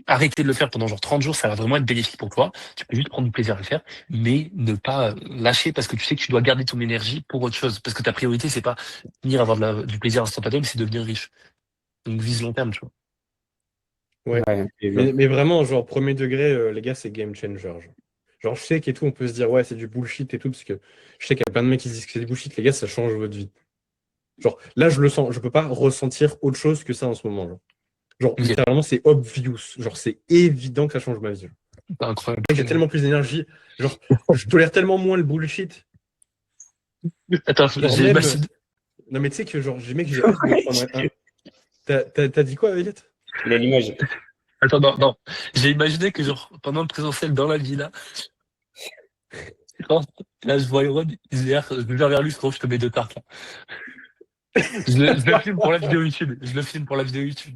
F: arrêter de le faire pendant genre 30 jours, ça va vraiment être bénéfique pour toi. Tu peux juste prendre du plaisir à le faire, mais ne pas lâcher parce que tu sais que tu dois garder ton énergie pour autre chose. Parce que ta priorité, c'est pas venir avoir du plaisir instantané, mais c'est devenir riche. Donc vise long terme, tu vois.
A: Ouais, et
B: Mais vraiment, genre, premier degré, les gars, c'est game changer. Genre, je sais qu'et tout, on peut se dire, ouais, c'est du bullshit et tout, parce que je sais qu'il y a plein de mecs qui disent que c'est du bullshit, les gars, ça change votre vie. Genre, là, je le sens, je peux pas ressentir autre chose que ça en ce moment. Genre,
F: Ok.
B: littéralement, c'est obvious. Genre, c'est évident que ça change ma vie.
F: C'est incroyable.
B: J'ai tellement plus d'énergie. Genre, je tolère tellement moins le bullshit.
F: Attends,
B: Genre,
F: j'ai
B: même-
F: imaginé.
B: Non, mais tu sais que, genre, mec, j'ai hâte de prendre un. T'as dit quoi, Elliot?
A: il a l'image.
F: Attends, non, non. J'ai imaginé que genre pendant le présentiel dans la villa, là je vois Erwan, il se dit, ah, je vais vers lui, je te mets 2 tartes là. Je le filme pour la vidéo YouTube. Je le filme pour la vidéo YouTube.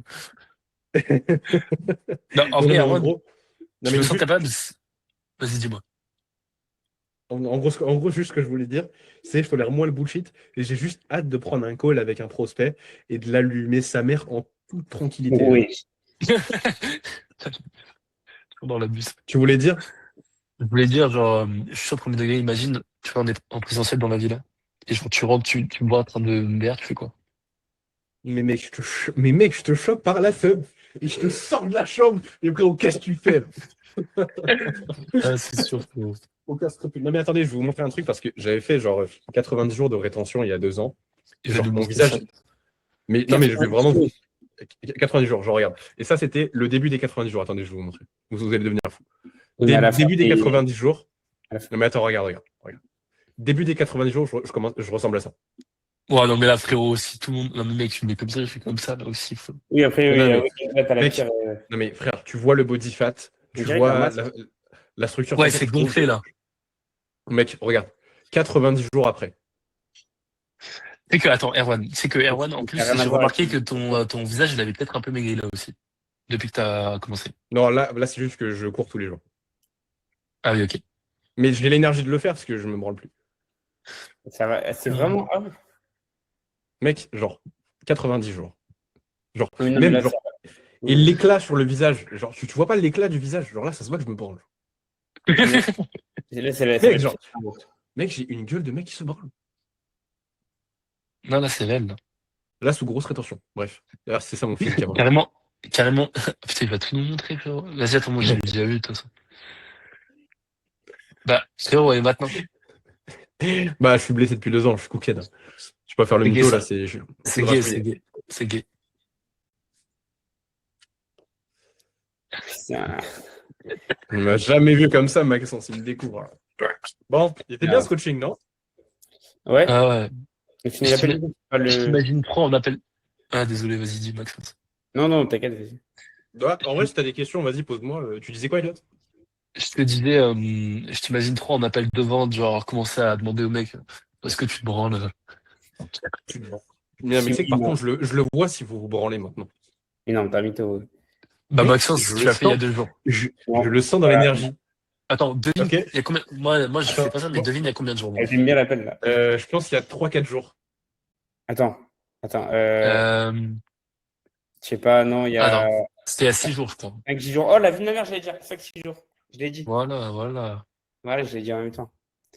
F: Non, en
B: Non,
F: vrai,
B: mais en
F: Erwan,
B: gros, non,
F: je
B: mais
F: me sens
B: juste-
F: capable. Vas-y, dis-moi.
B: en gros, juste ce que je voulais dire, c'est je tolère moins le bullshit et j'ai juste hâte de prendre un call avec un prospect et de l'allumer sa mère en toute tranquillité.
A: Oui.
F: Dans la bus.
B: Tu voulais dire?
F: Je voulais dire, genre, je suis au premier degré, imagine, tu vois, on est en présentiel dans la villa. Et genre, tu rentres, tu me vois en train de me tu fais quoi?
B: Mais mec, je te chope par la feuille et je te sors de la chambre. Et frérot, qu'est-ce que tu fais?
F: Ah, c'est sûr.
B: Aucun scrupule. Non mais attendez, je vais vous montrer un truc parce que j'avais fait genre 90 jours de rétention il y a 2 ans.
F: Je
B: Genre
F: vais
B: mon
F: nous
B: visage.
F: montrer
B: Mais non mais je vais vraiment vous. 90 jours, je regarde. Et ça c'était le début des 90 jours. Attendez, je vais vous montrer. Vous allez devenir fou.
A: Oui, mais à la fin,
B: Début des
A: c'est-
B: 90 jours.
A: à la fin.
B: Non mais attends, regarde. Début des 90 jours, je ressemble à ça.
F: Ouais, non, mais là, frérot, si tout le monde. Non, mais mec, tu me mets comme ça, je fais comme ça, là aussi.
A: Oui, après,
B: Non, mais-
A: oui, là, t'as la
B: Mec,
A: pire.
B: Non mais frère, tu vois le body fat, tu
A: On dirait
B: vois
A: qu'un
B: la structure.
F: Ouais,
B: faciale,
F: c'est
B: je trouve
F: gonflé,
B: que-
F: là.
B: Mec, regarde. 90 jours après.
F: C'est que, attends, Erwan, c'est que Erwan, en plus,
A: Ça a rien à
F: j'ai
A: voir
F: remarqué
A: avec-
F: que ton visage, il avait peut-être un peu maigri là aussi. Depuis que t'as commencé.
B: Non, là c'est juste que je cours tous les jours.
F: Ah oui, ok.
B: Mais j'ai l'énergie de le faire parce que je me branle plus.
A: Ça va, c'est vraiment. Ah oui.
B: Mec, genre 90 jours. Genre,
A: Oui, non, mais
B: même
A: là,
B: genre,
A: ça-
B: et l'éclat sur le visage. Genre, tu vois pas l'éclat du visage. Genre là, ça se voit que je me branle.
A: Là, c'est la.
B: Mec, genre, mec, j'ai une gueule de mec qui se branle.
F: Non, là, c'est elle, là.
B: Là, sous grosse rétention. Bref. D'ailleurs, c'est ça mon physique avant.
F: Carrément, carrément. Putain, il va tout nous montrer, frérot. Vas-y, attends, moi, j'ai déjà vu, de toute façon. Bah, frérot, et maintenant?
B: Bah, je suis blessé depuis 2 ans. Je suis cooked. Je peux pas faire le
F: C'est gay,
B: mytho
F: ça.
B: là.
F: C'est gay, c'est gay. C'est gay.
A: Putain.
B: On m'a jamais vu comme ça, Maxence. Il me découvre. Là. Bon, il était bien
A: Ah.
B: ce coaching, non?
A: Ouais.
F: Ah ouais.
A: Mais tu n'appelles pas
F: Je
A: le.
F: t'imagine trop, on appelle. Ah, désolé, vas-y, dis, Max.
A: Non, non, t'inquiète, vas-y.
B: Ouais, en vrai, si t'as des questions, vas-y, pose-moi. Tu disais quoi, Elliot?
F: Je te disais, je t'imagine trop en appel de vente, genre commencer à demander au mec, est-ce que tu te branles?
B: Mais tu sais que par contre, je le vois si vous vous branlez maintenant.
A: Mais non, t'as mytho.
F: Bah,
B: Mais
F: Maxence,
B: je
F: tu
B: le
F: l'as fait il y a
B: sens.
F: 2 jours.
B: Je le sens dans l'énergie.
F: Attends, devine,
B: Ok.
F: il y a combien. Moi, je fais
B: Attends,
F: pas ça, mais
B: bon.
F: devine, il y a combien de jours? moi
A: J'aime bien l'appel là.
B: Je pense qu'il y a 3-4 jours.
A: Attends. Je
F: Euh,
A: sais pas, non, il y a
F: Ah non, c'était il y a 6 jours, je crois.
A: 5-6 jours. Oh, la vie de ma mère, j'allais dire 5-6 jours. Je l'ai dit.
F: Voilà, voilà.
A: Voilà, je l'ai dit en même temps.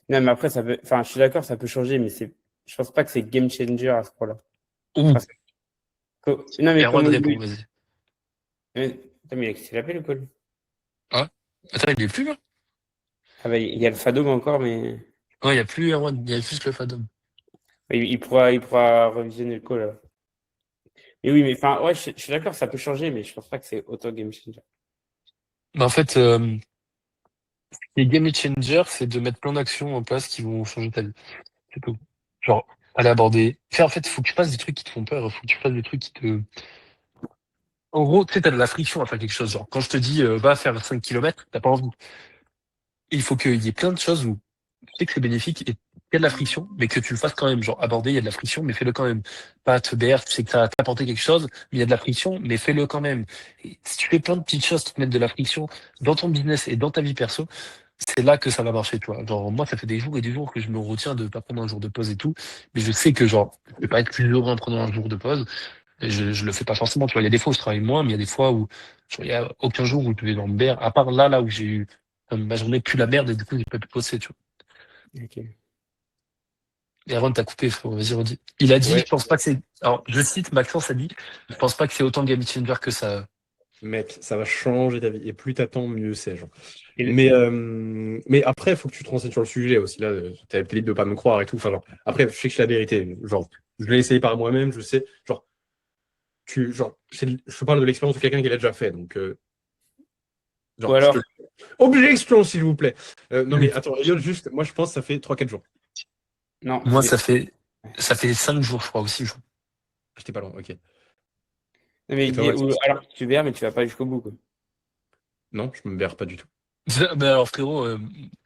A: Non, mais après, ça peut. Enfin, je suis d'accord, ça peut changer, mais c'est. Je pense pas que c'est game changer à ce point-là.
F: Ouh,
A: Non, mais
F: Erwan
A: comme-
F: répond, vas-y.
A: Attends, mais il a quitté l'appel ou quoi lui
F: Attends, il est plus là?
A: Ah bah, il y a le Fadog encore, mais.
F: Ouais, il y a plus Erwan, il y a juste le Fadom.
A: Il pourra revisionner le call. Là. Mais oui, mais enfin, ouais, je suis d'accord, ça peut changer, mais je pense pas que c'est auto game changer.
F: Bah, en fait, les game changers, c'est de mettre plein d'actions en place qui vont changer ta vie. C'est tout. Genre, aller aborder. En fait, il faut que tu fasses des trucs qui te font peur, il faut que tu fasses des trucs qui te. En gros, tu sais, t'as de la friction à faire quelque chose. Genre, quand je te dis, va faire 5 km, t'as pas envie. Il faut qu'il y ait plein de choses où tu sais que c'est bénéfique et il y a de la friction, mais que tu le fasses quand même. Genre, aborder, il y a de la friction, mais fais-le quand même. Pas te BR, tu sais que ça va t'apporter quelque chose, mais il y a de la friction, mais fais-le quand même. Et si tu fais plein de petites choses qui te mettent de la friction dans ton business et dans ta vie perso, c'est là que ça va marcher, tu vois. Genre, moi, ça fait des jours et des jours que je me retiens de pas prendre un jour de pause et tout, mais je sais que, genre, je vais pas être plus heureux en prenant un jour de pause. Et je le fais pas forcément, tu vois. Il y a des fois où je travaille moins, mais il y a des fois où il y a aucun jour où je vais dans le beurre, à part là où j'ai eu ma journée pue la merde et du coup j'ai pas pu bosser, tu vois.
A: Ok.
F: Et Aaron t'a coupé, frérot, vas-y redis. Il a dit,
B: Ouais.
F: je pense pas que c'est. Alors, je cite, Maxence a dit, je pense pas que c'est autant game changer que ça.
B: Mec, ça va changer ta vie. Et plus t'attends, mieux c'est, genre.
A: Et le-
B: Mais après, il faut que tu te renseignes sur le sujet aussi. Là, t'es libre de pas me croire et tout. Enfin, genre, après, je sais que c'est la vérité. Genre, je l'ai essayé par moi-même, je sais. Genre, je parle de l'expérience de quelqu'un qui l'a déjà fait. Donc,
A: Ou
B: genre,
A: alors,
B: objection, s'il vous plaît. Non, mais attends, Elliot, juste, moi, je pense que ça fait 3-4 jours.
A: non,
F: Moi, ça fait 5 jours, je crois, aussi.
B: J'étais pas loin, ok.
A: non, mais
B: Et toi, Maxence?
A: alors tu verras, mais tu vas pas jusqu'au bout, quoi.
B: Non, je me berre pas du tout.
F: Mais alors, frérot,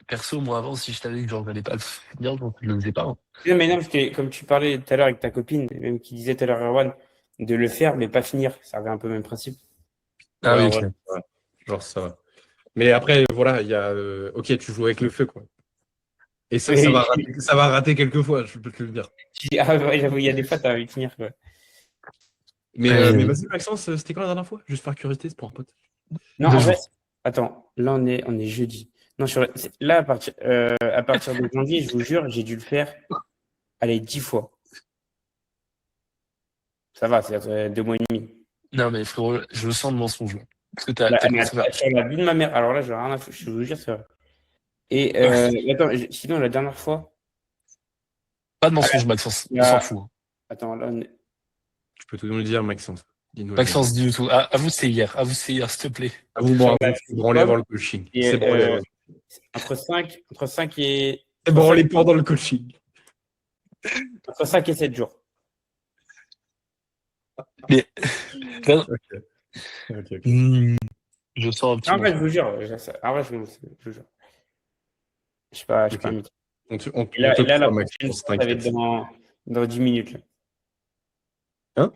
F: perso, moi, avant, si je t'avais dit que j'allais pas le finir, je le faisais pas, hein.
A: Non, mais non, parce que comme tu parlais tout à l'heure avec ta copine, même qui disait tout à l'heure, Erwan, de le faire, mais pas finir, ça revient un peu au même principe.
F: Ah
B: Ouais,
F: oui,
B: en
F: ok.
B: vrai, ouais. Genre, ça va. Mais après, voilà, il y a. Ok, tu joues avec le feu, quoi. Et
A: Oui.
B: ça va rater quelques fois, je peux te le dire.
A: Ah ouais, j'avoue, il y a des fois, t'as envie de finir, quoi.
B: Mais
F: Ouais.
B: vas-y, Maxence, c'était quand la dernière fois? Juste par curiosité, c'est pour un pote.
A: Non,
F: 2
A: en vrai,
F: jours.
A: attends, là, on est jeudi. Non, là, à partir de janvier, je vous jure, j'ai dû le faire, allez, 10 fois. Ça va, c'est 2 mois et demi.
F: Non, mais frérot, je sens le mensonge, là. Parce que
A: Là,
F: t'as
A: mais
F: commencé à
A: sur la vie de ma mère, alors là, j'ai rien à foutre, je vous jure, c'est vrai. Et attends, sinon, la dernière fois,
F: pas de
A: ah,
F: mensonge, Maxence.
A: il y
F: On s'en
A: a-
F: fout, hein.
A: attends, là,
B: Tu peux tout nous le dire, Maxence. Dis-nous la
F: Maxence,
B: vérité.
F: dis tout. Ah, avoue, c'est hier. Avoue, c'est hier, s'il te plaît.
B: À vous,
A: sur
B: bon,
A: la
B: avant,
A: vie
B: c'est
A: de
B: branlé avant
A: Paul,
B: le coaching.
A: et
B: C'est branlé avant.
A: entre 5 et
B: C'est
A: entre 5
B: branlé pendant le coaching.
A: entre 5 et 7 jours.
F: Mais,
B: Ok, ok.
F: Hmm, je sens un petit
A: En vrai, je
F: mensonge.
A: vous jure, en vrai, je vous jure. Je suis pas
B: Ok.
A: un mytho. Et
B: On
A: là,
B: te
A: et là, la
B: croit,
A: prochaine
B: Maxence,
A: fois, ça va être
B: t'inquiète.
A: dans 10 minutes, là.
B: Hein?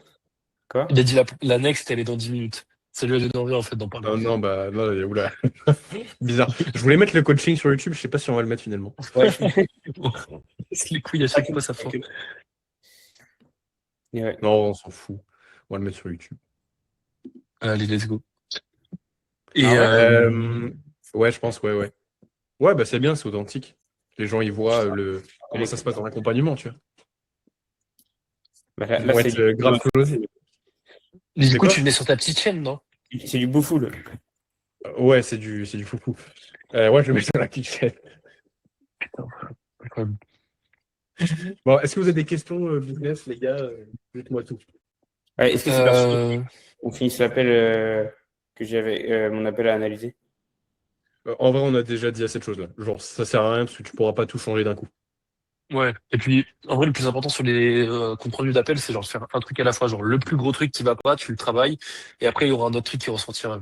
A: Quoi?
F: Il a dit la next, elle est dans 10 minutes. Ça lui a donné envie, en fait, d'en parler.
B: Non, non, bah, non, oula. Bizarre. Je voulais mettre le coaching sur YouTube, je sais pas si on va le mettre finalement.
A: Ouais,
F: Parce les couilles, à chaque fois, ça fond.
A: et ouais.
B: Non, on s'en fout. On va le mettre sur YouTube.
F: Allez, let's go. Et
A: Ah ouais?
B: Ouais, je pense, ouais, ouais. Ouais, bah c'est bien, c'est authentique. Les gens, ils voient comment ça se passe dans l'accompagnement, tu vois.
A: Bah, là,
B: Ils vont
A: c'est
B: être grave closés.
F: mais du
B: C'est
F: coup,
B: quoi?
F: tu venais sur ta petite chaîne, non?
A: du beau full.
B: Ouais, c'est du foufou. Ouais, je le mets sur la kitchen.
F: Putain, incroyable.
B: Bon, est-ce que vous avez des questions business, les gars? Dites-moi tout.
A: Ouais, est-ce que c'est parti
F: Euh,
A: qu'on finisse l'appel que j'avais mon appel à analyser?
B: En vrai, on a déjà dit assez de choses là. Genre, ça sert à rien parce que tu pourras pas tout changer d'un coup.
F: ouais. Et puis, en vrai, le plus important sur les comptes rendus d'appel, c'est genre faire un truc à la fois. Genre, le plus gros truc qui va pas, tu le travailles. Et après, il y aura un autre truc qui ressortira.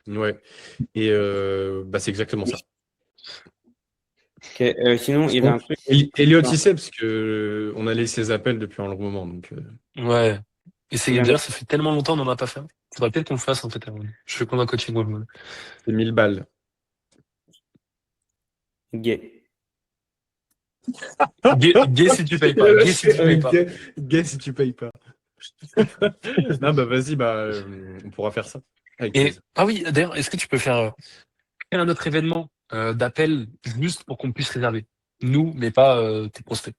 B: Ouais. Et bah, c'est exactement ça.
A: Ok, sinon, il y avait un truc.
B: Elliot, il sait parce que on a laissé ses appels depuis un long moment. Donc,
F: Ouais. Et c'est
A: Combien
F: d'ailleurs, ça fait tellement longtemps qu'on n'en a pas fait. Faudrait peut-être qu'on le fasse, en fait. Je fais comme un coaching wall.
B: c'est 1000 balles.
A: Gay.
F: Gay si tu payes pas. Gay si tu payes pas.
B: Gay si tu payes pas. Non, bah vas-y, bah, on pourra faire ça. Avec
F: Et,
B: plaisir.
F: ah oui, d'ailleurs, est-ce que tu peux faire un autre événement d'appel juste pour qu'on puisse réserver? Nous, mais pas tes prospects.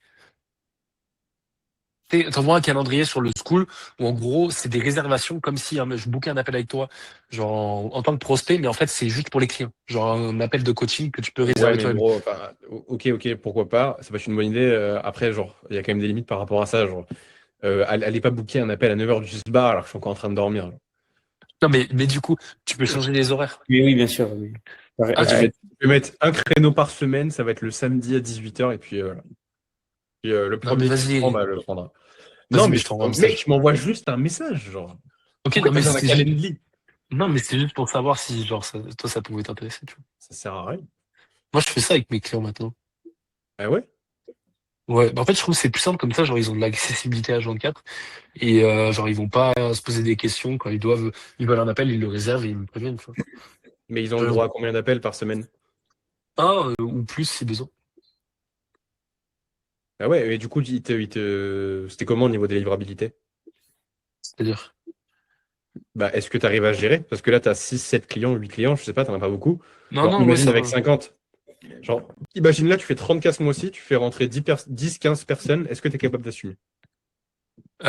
F: T'envoies un calendrier sur le school où en gros c'est des réservations comme si je bookais un appel avec toi, genre en tant que prospect, mais en fait c'est juste pour les clients. Genre un appel de coaching que tu peux
B: Ouais,
F: réserver
B: mais
F: toi-même.
B: gros, enfin, ok, pourquoi pas. Ça peut être une bonne idée. Après, genre, il y a quand même des limites par rapport à ça. Genre, allez pas booker un appel à 9h du bar alors que je suis encore en train de dormir. Genre.
F: Non mais du coup, tu peux changer les horaires.
A: Oui, oui, bien sûr. Oui.
F: Ah, tu fais.
B: Je vais mettre un créneau par semaine, ça va être le samedi à 18h, et puis, voilà. Puis, le
F: Non mais
B: premier qui prend,
F: vas-y,
B: bah, le prendra. Non,
F: vas-y, mais
B: mais
F: je t'envoie un
B: mec,
F: message.
B: tu m'envoies juste un message, genre.
F: Ok,
B: Pourquoi
F: non
B: t'as
F: mais
B: besoin d'un calendrier?
F: non mais c'est juste pour savoir si genre toi ça pouvait t'intéresser, tu vois.
B: Ça sert à rien.
F: Moi je fais ça avec mes clients maintenant.
B: Ah ouais?
F: Ouais, bah en fait je trouve que c'est plus simple comme ça, genre ils ont de l'accessibilité à 24 et genre ils vont pas se poser des questions quand ils veulent un appel, ils le réservent et ils me préviennent, tu vois.
B: Mais ils ont le droit à combien d'appels par semaine?
F: Un ou plus si besoin.
B: Ah ouais, et du coup, c'était comment au niveau des livrabilités?
F: C'est-à-dire.
B: Bah, est-ce que tu arrives à gérer? Parce que là, tu as 6, 7 clients, 8 clients, je sais pas, tu n'en as pas beaucoup.
F: Non,
B: Genre,
F: non, ouais,
B: imagine
F: ça
B: avec
F: va.
B: 50. Genre, imagine là, tu fais 30 cas ce mois-ci, tu fais rentrer 10, 15 personnes. Est-ce que tu es capable d'assumer? Ok,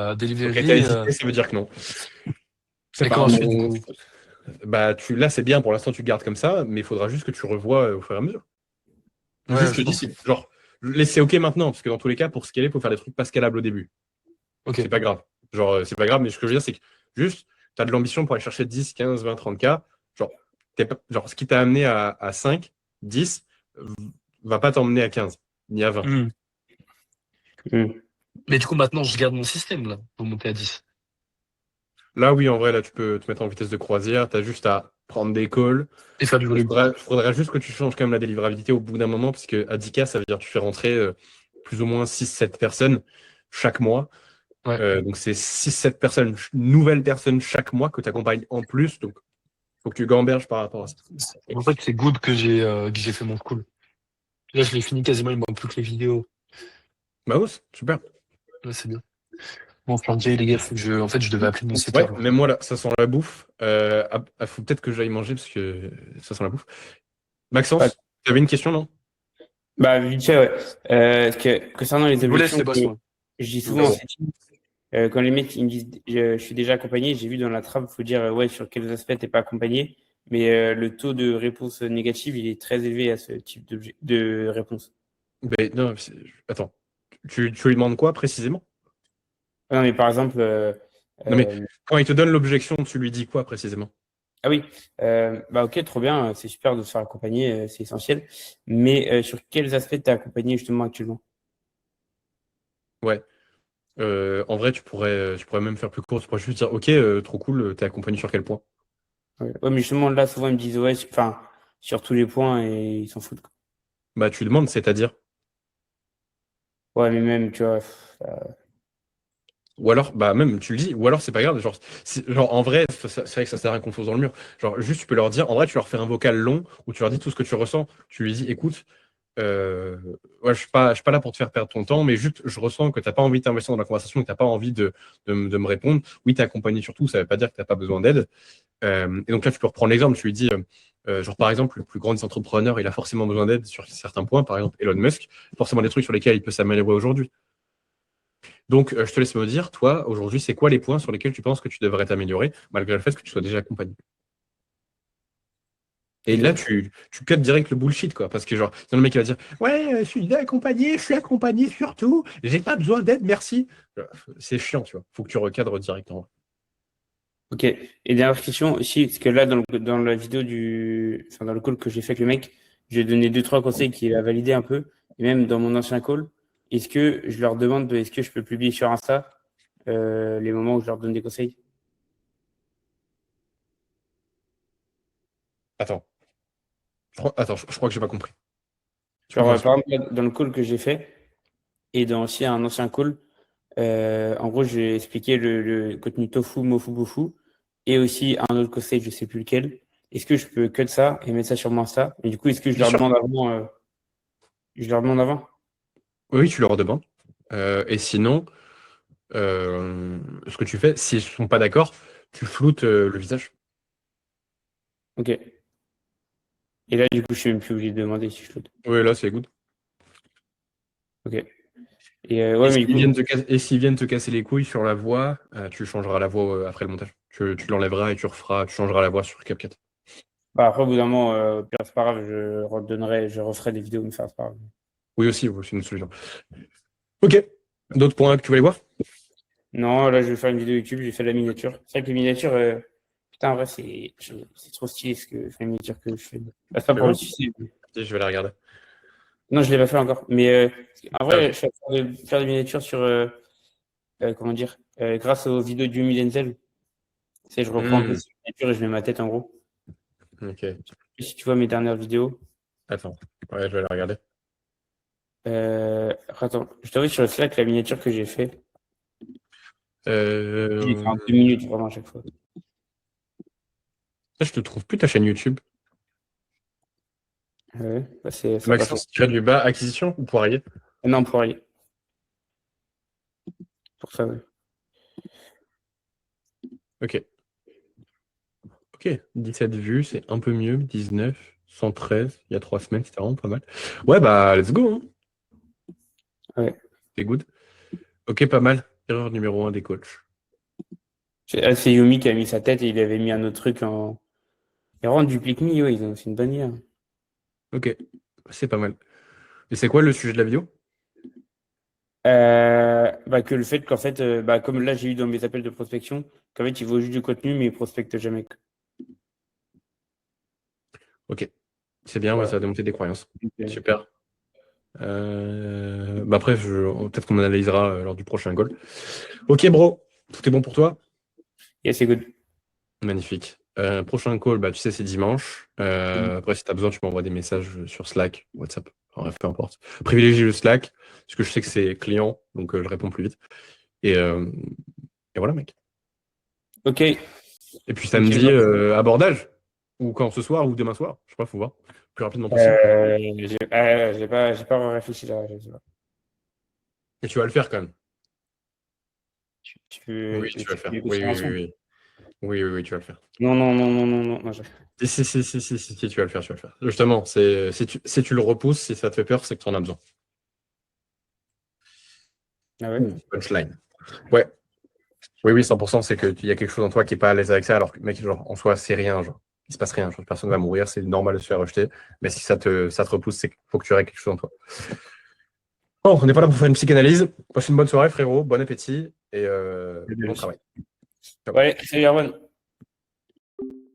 B: t'as
F: Delivery,
B: hésité, ça veut dire que non. C'est
F: et
B: pas
F: comment je
B: grave.
F: fais du coup?
B: Bah, là, c'est bien, pour l'instant, tu gardes comme ça, mais il faudra juste que tu revoies au fur et à mesure.
F: Ouais,
B: Juste, je
F: je
B: te dis,
F: pense.
B: genre, c'est OK maintenant, parce que dans tous les cas, pour scaler, il faut faire des trucs pas scalables au début.
F: Ok.
B: C'est pas grave. Genre, c'est pas grave, mais ce que je veux dire, c'est que juste, tu as de l'ambition pour aller chercher 10, 15, 20, 30 k. Genre, genre ce qui t'a amené à 5, 10, va pas t'emmener à 15, ni à 20.
F: Hmm.
A: Hmm.
F: Mais du coup, maintenant, je garde mon système là pour monter à 10.
B: Là, oui, en vrai, là, tu peux te mettre en vitesse de croisière. Tu as juste à prendre des calls.
F: Et faire du
B: Il
F: volume.
B: faudrait juste que tu changes quand même la délivrabilité au bout d'un moment, parce que à 10K, ça veut dire que tu fais rentrer plus ou moins 6-7 personnes chaque mois.
F: Ouais.
B: Donc, c'est 6-7 personnes, nouvelles personnes chaque mois que tu accompagnes en plus. Donc, faut que tu gamberges par rapport à ça.
F: C'est pour ça que c'est good que j'ai fait mon school. Là, je l'ai fini quasiment, il me manque plus que les vidéos.
B: Bah, ouais, super.
F: Ouais, c'est bien. Bon, enfin, Jay, les gars, en fait, je devais appeler mon
B: Ouais,
F: setter.
B: même moi, là, ça sent la bouffe. Faut peut-être que j'aille manger parce que ça sent la bouffe.
A: Ouais.
B: Maxence, tu avais une question, non?
A: Bah, vite fait, ouais. Concernant les
F: Je vous laisse,
A: objections,
F: les boss, moi.
A: je dis
F: Je vous
A: souvent en
F: laisse.
A: setting, quand les mecs ils me disent je suis déjà accompagné, j'ai vu dans la trame, il faut dire ouais, sur quels aspects t'es pas accompagné. Mais le taux de réponse négative, il est très élevé à ce type de réponse.
B: Ben, non, attends. Tu lui demandes quoi précisément?
A: Ah non, mais par exemple,
B: Non, mais
A: euh,
B: quand il te donne l'objection, tu lui dis quoi précisément?
A: ah oui, bah ok, trop bien, c'est super de se faire accompagner, c'est essentiel. Mais sur quels aspects t'es accompagné justement actuellement?
B: Ouais. En vrai, tu pourrais même faire plus court. Tu pourrais juste dire, OK, trop cool, t'es accompagné sur quel point?
A: Ouais. Ouais, mais justement là, souvent ils me disent ouais, enfin sur tous les points et ils s'en foutent, quoi.
B: Bah, tu demandes, c'est-à-dire.
A: Ouais, mais même, tu vois,
B: Ou alors, bah même, tu le dis, ou alors c'est pas grave. Genre, genre en vrai, c'est vrai que ça sert à rien qu'on fonce dans le mur. Genre, juste, tu peux leur dire, en vrai, tu leur fais un vocal long où tu leur dis tout ce que tu ressens. Tu lui dis, écoute, Euh, ouais, je suis pas là pour te faire perdre ton temps, mais juste, je ressens que tu n'as pas envie de t'investir dans la conversation, que tu n'as pas envie de me répondre. Oui, tu es accompagné surtout, ça ne veut pas dire que tu n'as pas besoin d'aide. Et donc là, tu peux reprendre l'exemple. Tu lui dis, genre par exemple, le plus grand des entrepreneurs, il a forcément besoin d'aide sur certains points, par exemple Elon Musk, forcément des trucs sur lesquels il peut s'améliorer aujourd'hui. Donc, je te laisse me dire, toi, aujourd'hui, c'est quoi les points sur lesquels tu penses que tu devrais t'améliorer, malgré le fait que tu sois déjà accompagné? Et là,
A: ok.
B: tu cut direct le bullshit, quoi. Parce que, genre, c'est le mec qui va dire, ouais, je suis accompagné surtout, j'ai pas besoin d'aide, merci. C'est chiant, tu vois. Faut que tu recadres directement.
A: Ok. Et dernière question aussi, parce que là, dans la vidéo enfin, dans le call que j'ai fait avec le mec, j'ai donné deux, trois conseils qu'il a validé un peu. Et même dans mon ancien call, est-ce que je leur demande est-ce que je peux publier sur Insta, les moments où je leur donne des conseils?
B: Attends. Attends, je crois que j'ai pas compris. Tu peux
A: Genre,
B: me
A: par
B: réexpliquer?
A: exemple, dans le call que j'ai fait, et dans aussi un ancien call, en gros, j'ai expliqué le contenu tofu, mofu, bofu, et aussi un autre conseil, je sais plus lequel. Est-ce que je peux cut ça et mettre ça sur mon Insta? Et du coup, est-ce que je
B: Bien
A: leur
B: sûr.
A: demande avant, je leur demande avant?
B: Oui, tu leur demandes. Et sinon, ce que tu fais, s'ils sont pas d'accord, tu floutes le visage.
A: Ok. Et là, du coup, je suis même plus obligé de demander si je flotte.
B: Oui, là, c'est good.
A: Ok. Et ouais, mais du coup,
B: Et s'ils viennent te casser les couilles sur la voix, tu changeras la voix après le montage. Tu l'enlèveras et tu changeras la voix sur CapCut.
A: bah, après, au bout d'un moment, au pire, c'est pas grave, je referai des vidéos, mais ça, c'est pas grave.
B: Oui, aussi, oui, c'est une solution. Ok. D'autres points que tu voulais voir?
A: Non, là, je vais faire une vidéo YouTube, j'ai fait la miniature. C'est vrai que les miniatures, putain, en vrai, c'est trop stylé ce que, enfin, la miniature que je fais. Bah, c'est pas
B: Tu
A: pour le
B: vois?
A: succès.
B: Si, je vais la regarder.
A: Non, je l'ai pas fait encore. Mais en
B: Ah,
A: vrai,
B: ok.
A: je suis en train de faire des miniatures sur, comment dire, grâce aux vidéos du Denzel. Tu sais, je reprends un peu
B: Hmm,
A: ces miniatures et je mets ma tête en gros.
B: ok.
A: Si tu vois mes dernières vidéos,
B: Attends. Ouais, je vais la regarder.
A: attends, je t'avoue sur le Slack la miniature que j'ai fait. J'ai fait en
B: Euh...
A: 2 minutes vraiment à chaque fois.
B: Je te trouve plus ta chaîne YouTube.
A: Ouais, bah, ça a pas fait.
B: Maxence tiré du bas, acquisition ou poirier?
A: Ah non, pour aller. Pour ça, ouais.
B: Ok. Ok, 17 vues, c'est un peu mieux. 19, 113, il y a 3 semaines, c'était vraiment pas mal. Ouais, bah, let's go. Hein.
A: Ouais.
B: C'est good. Ok, pas mal. Erreur numéro 1 des coachs.
A: C'est Yumi qui a mis sa tête et il avait mis un autre truc en. Et vraiment, duplique me, ouais, c'est une bonne idée. Hein.
B: Ok, c'est pas mal. Et c'est quoi le sujet de la vidéo?
A: Bah, que le fait qu'en fait, bah, comme là j'ai eu dans mes appels de prospection, qu'en fait il vaut juste du contenu mais il prospecte jamais.
B: Ok, c'est bien, ouais,
A: Voilà.
B: ça va démonter des croyances.
A: Ok.
B: Super. Bah après, peut-être qu'on analysera lors du prochain goal. Ok, bro, tout est bon pour toi?
A: Yeah, c'est good.
B: Magnifique. Prochain call, bah, tu sais, c'est dimanche. Après, si tu as besoin, tu m'envoies des messages sur Slack, WhatsApp, bref, peu importe. Privilégie le Slack, parce que je sais que c'est client, donc je réponds plus vite. Et voilà, mec.
A: Ok.
B: Et puis samedi, abordage. Ou quand ce soir, ou demain soir. Je sais pas, faut voir. Le plus rapidement possible.
A: J'ai pas réfléchi là. Je sais pas.
B: Et tu vas le faire quand même.
A: Tu peux,
B: Oui, tu vas le
A: tu
B: faire.
A: veux que
B: Oui,
A: ce soit
B: oui,
A: ensemble?
B: oui, oui. Oui, oui, oui, tu vas le faire.
A: Non, non, non, non, non, non, non.
B: Si, tu vas le faire, tu vas le faire. Justement, si tu le repousses, si ça te fait peur, c'est que tu en as besoin.
A: Ah ouais?
B: Punchline. Ouais. Oui, oui, 100%, c'est qu'il y a quelque chose en toi qui n'est pas à l'aise avec ça, alors que, mec, genre, en soi, c'est rien, genre. Il se passe rien, genre, personne ne va mourir, c'est normal de se faire rejeter. Mais si ça te repousse, c'est qu'il faut que tu aies quelque chose en toi. Bon, on n'est pas là pour faire une psychanalyse. Passe une bonne soirée, frérot. Bon appétit et bon travail. Ciao.
A: Ouais, salut Erwan.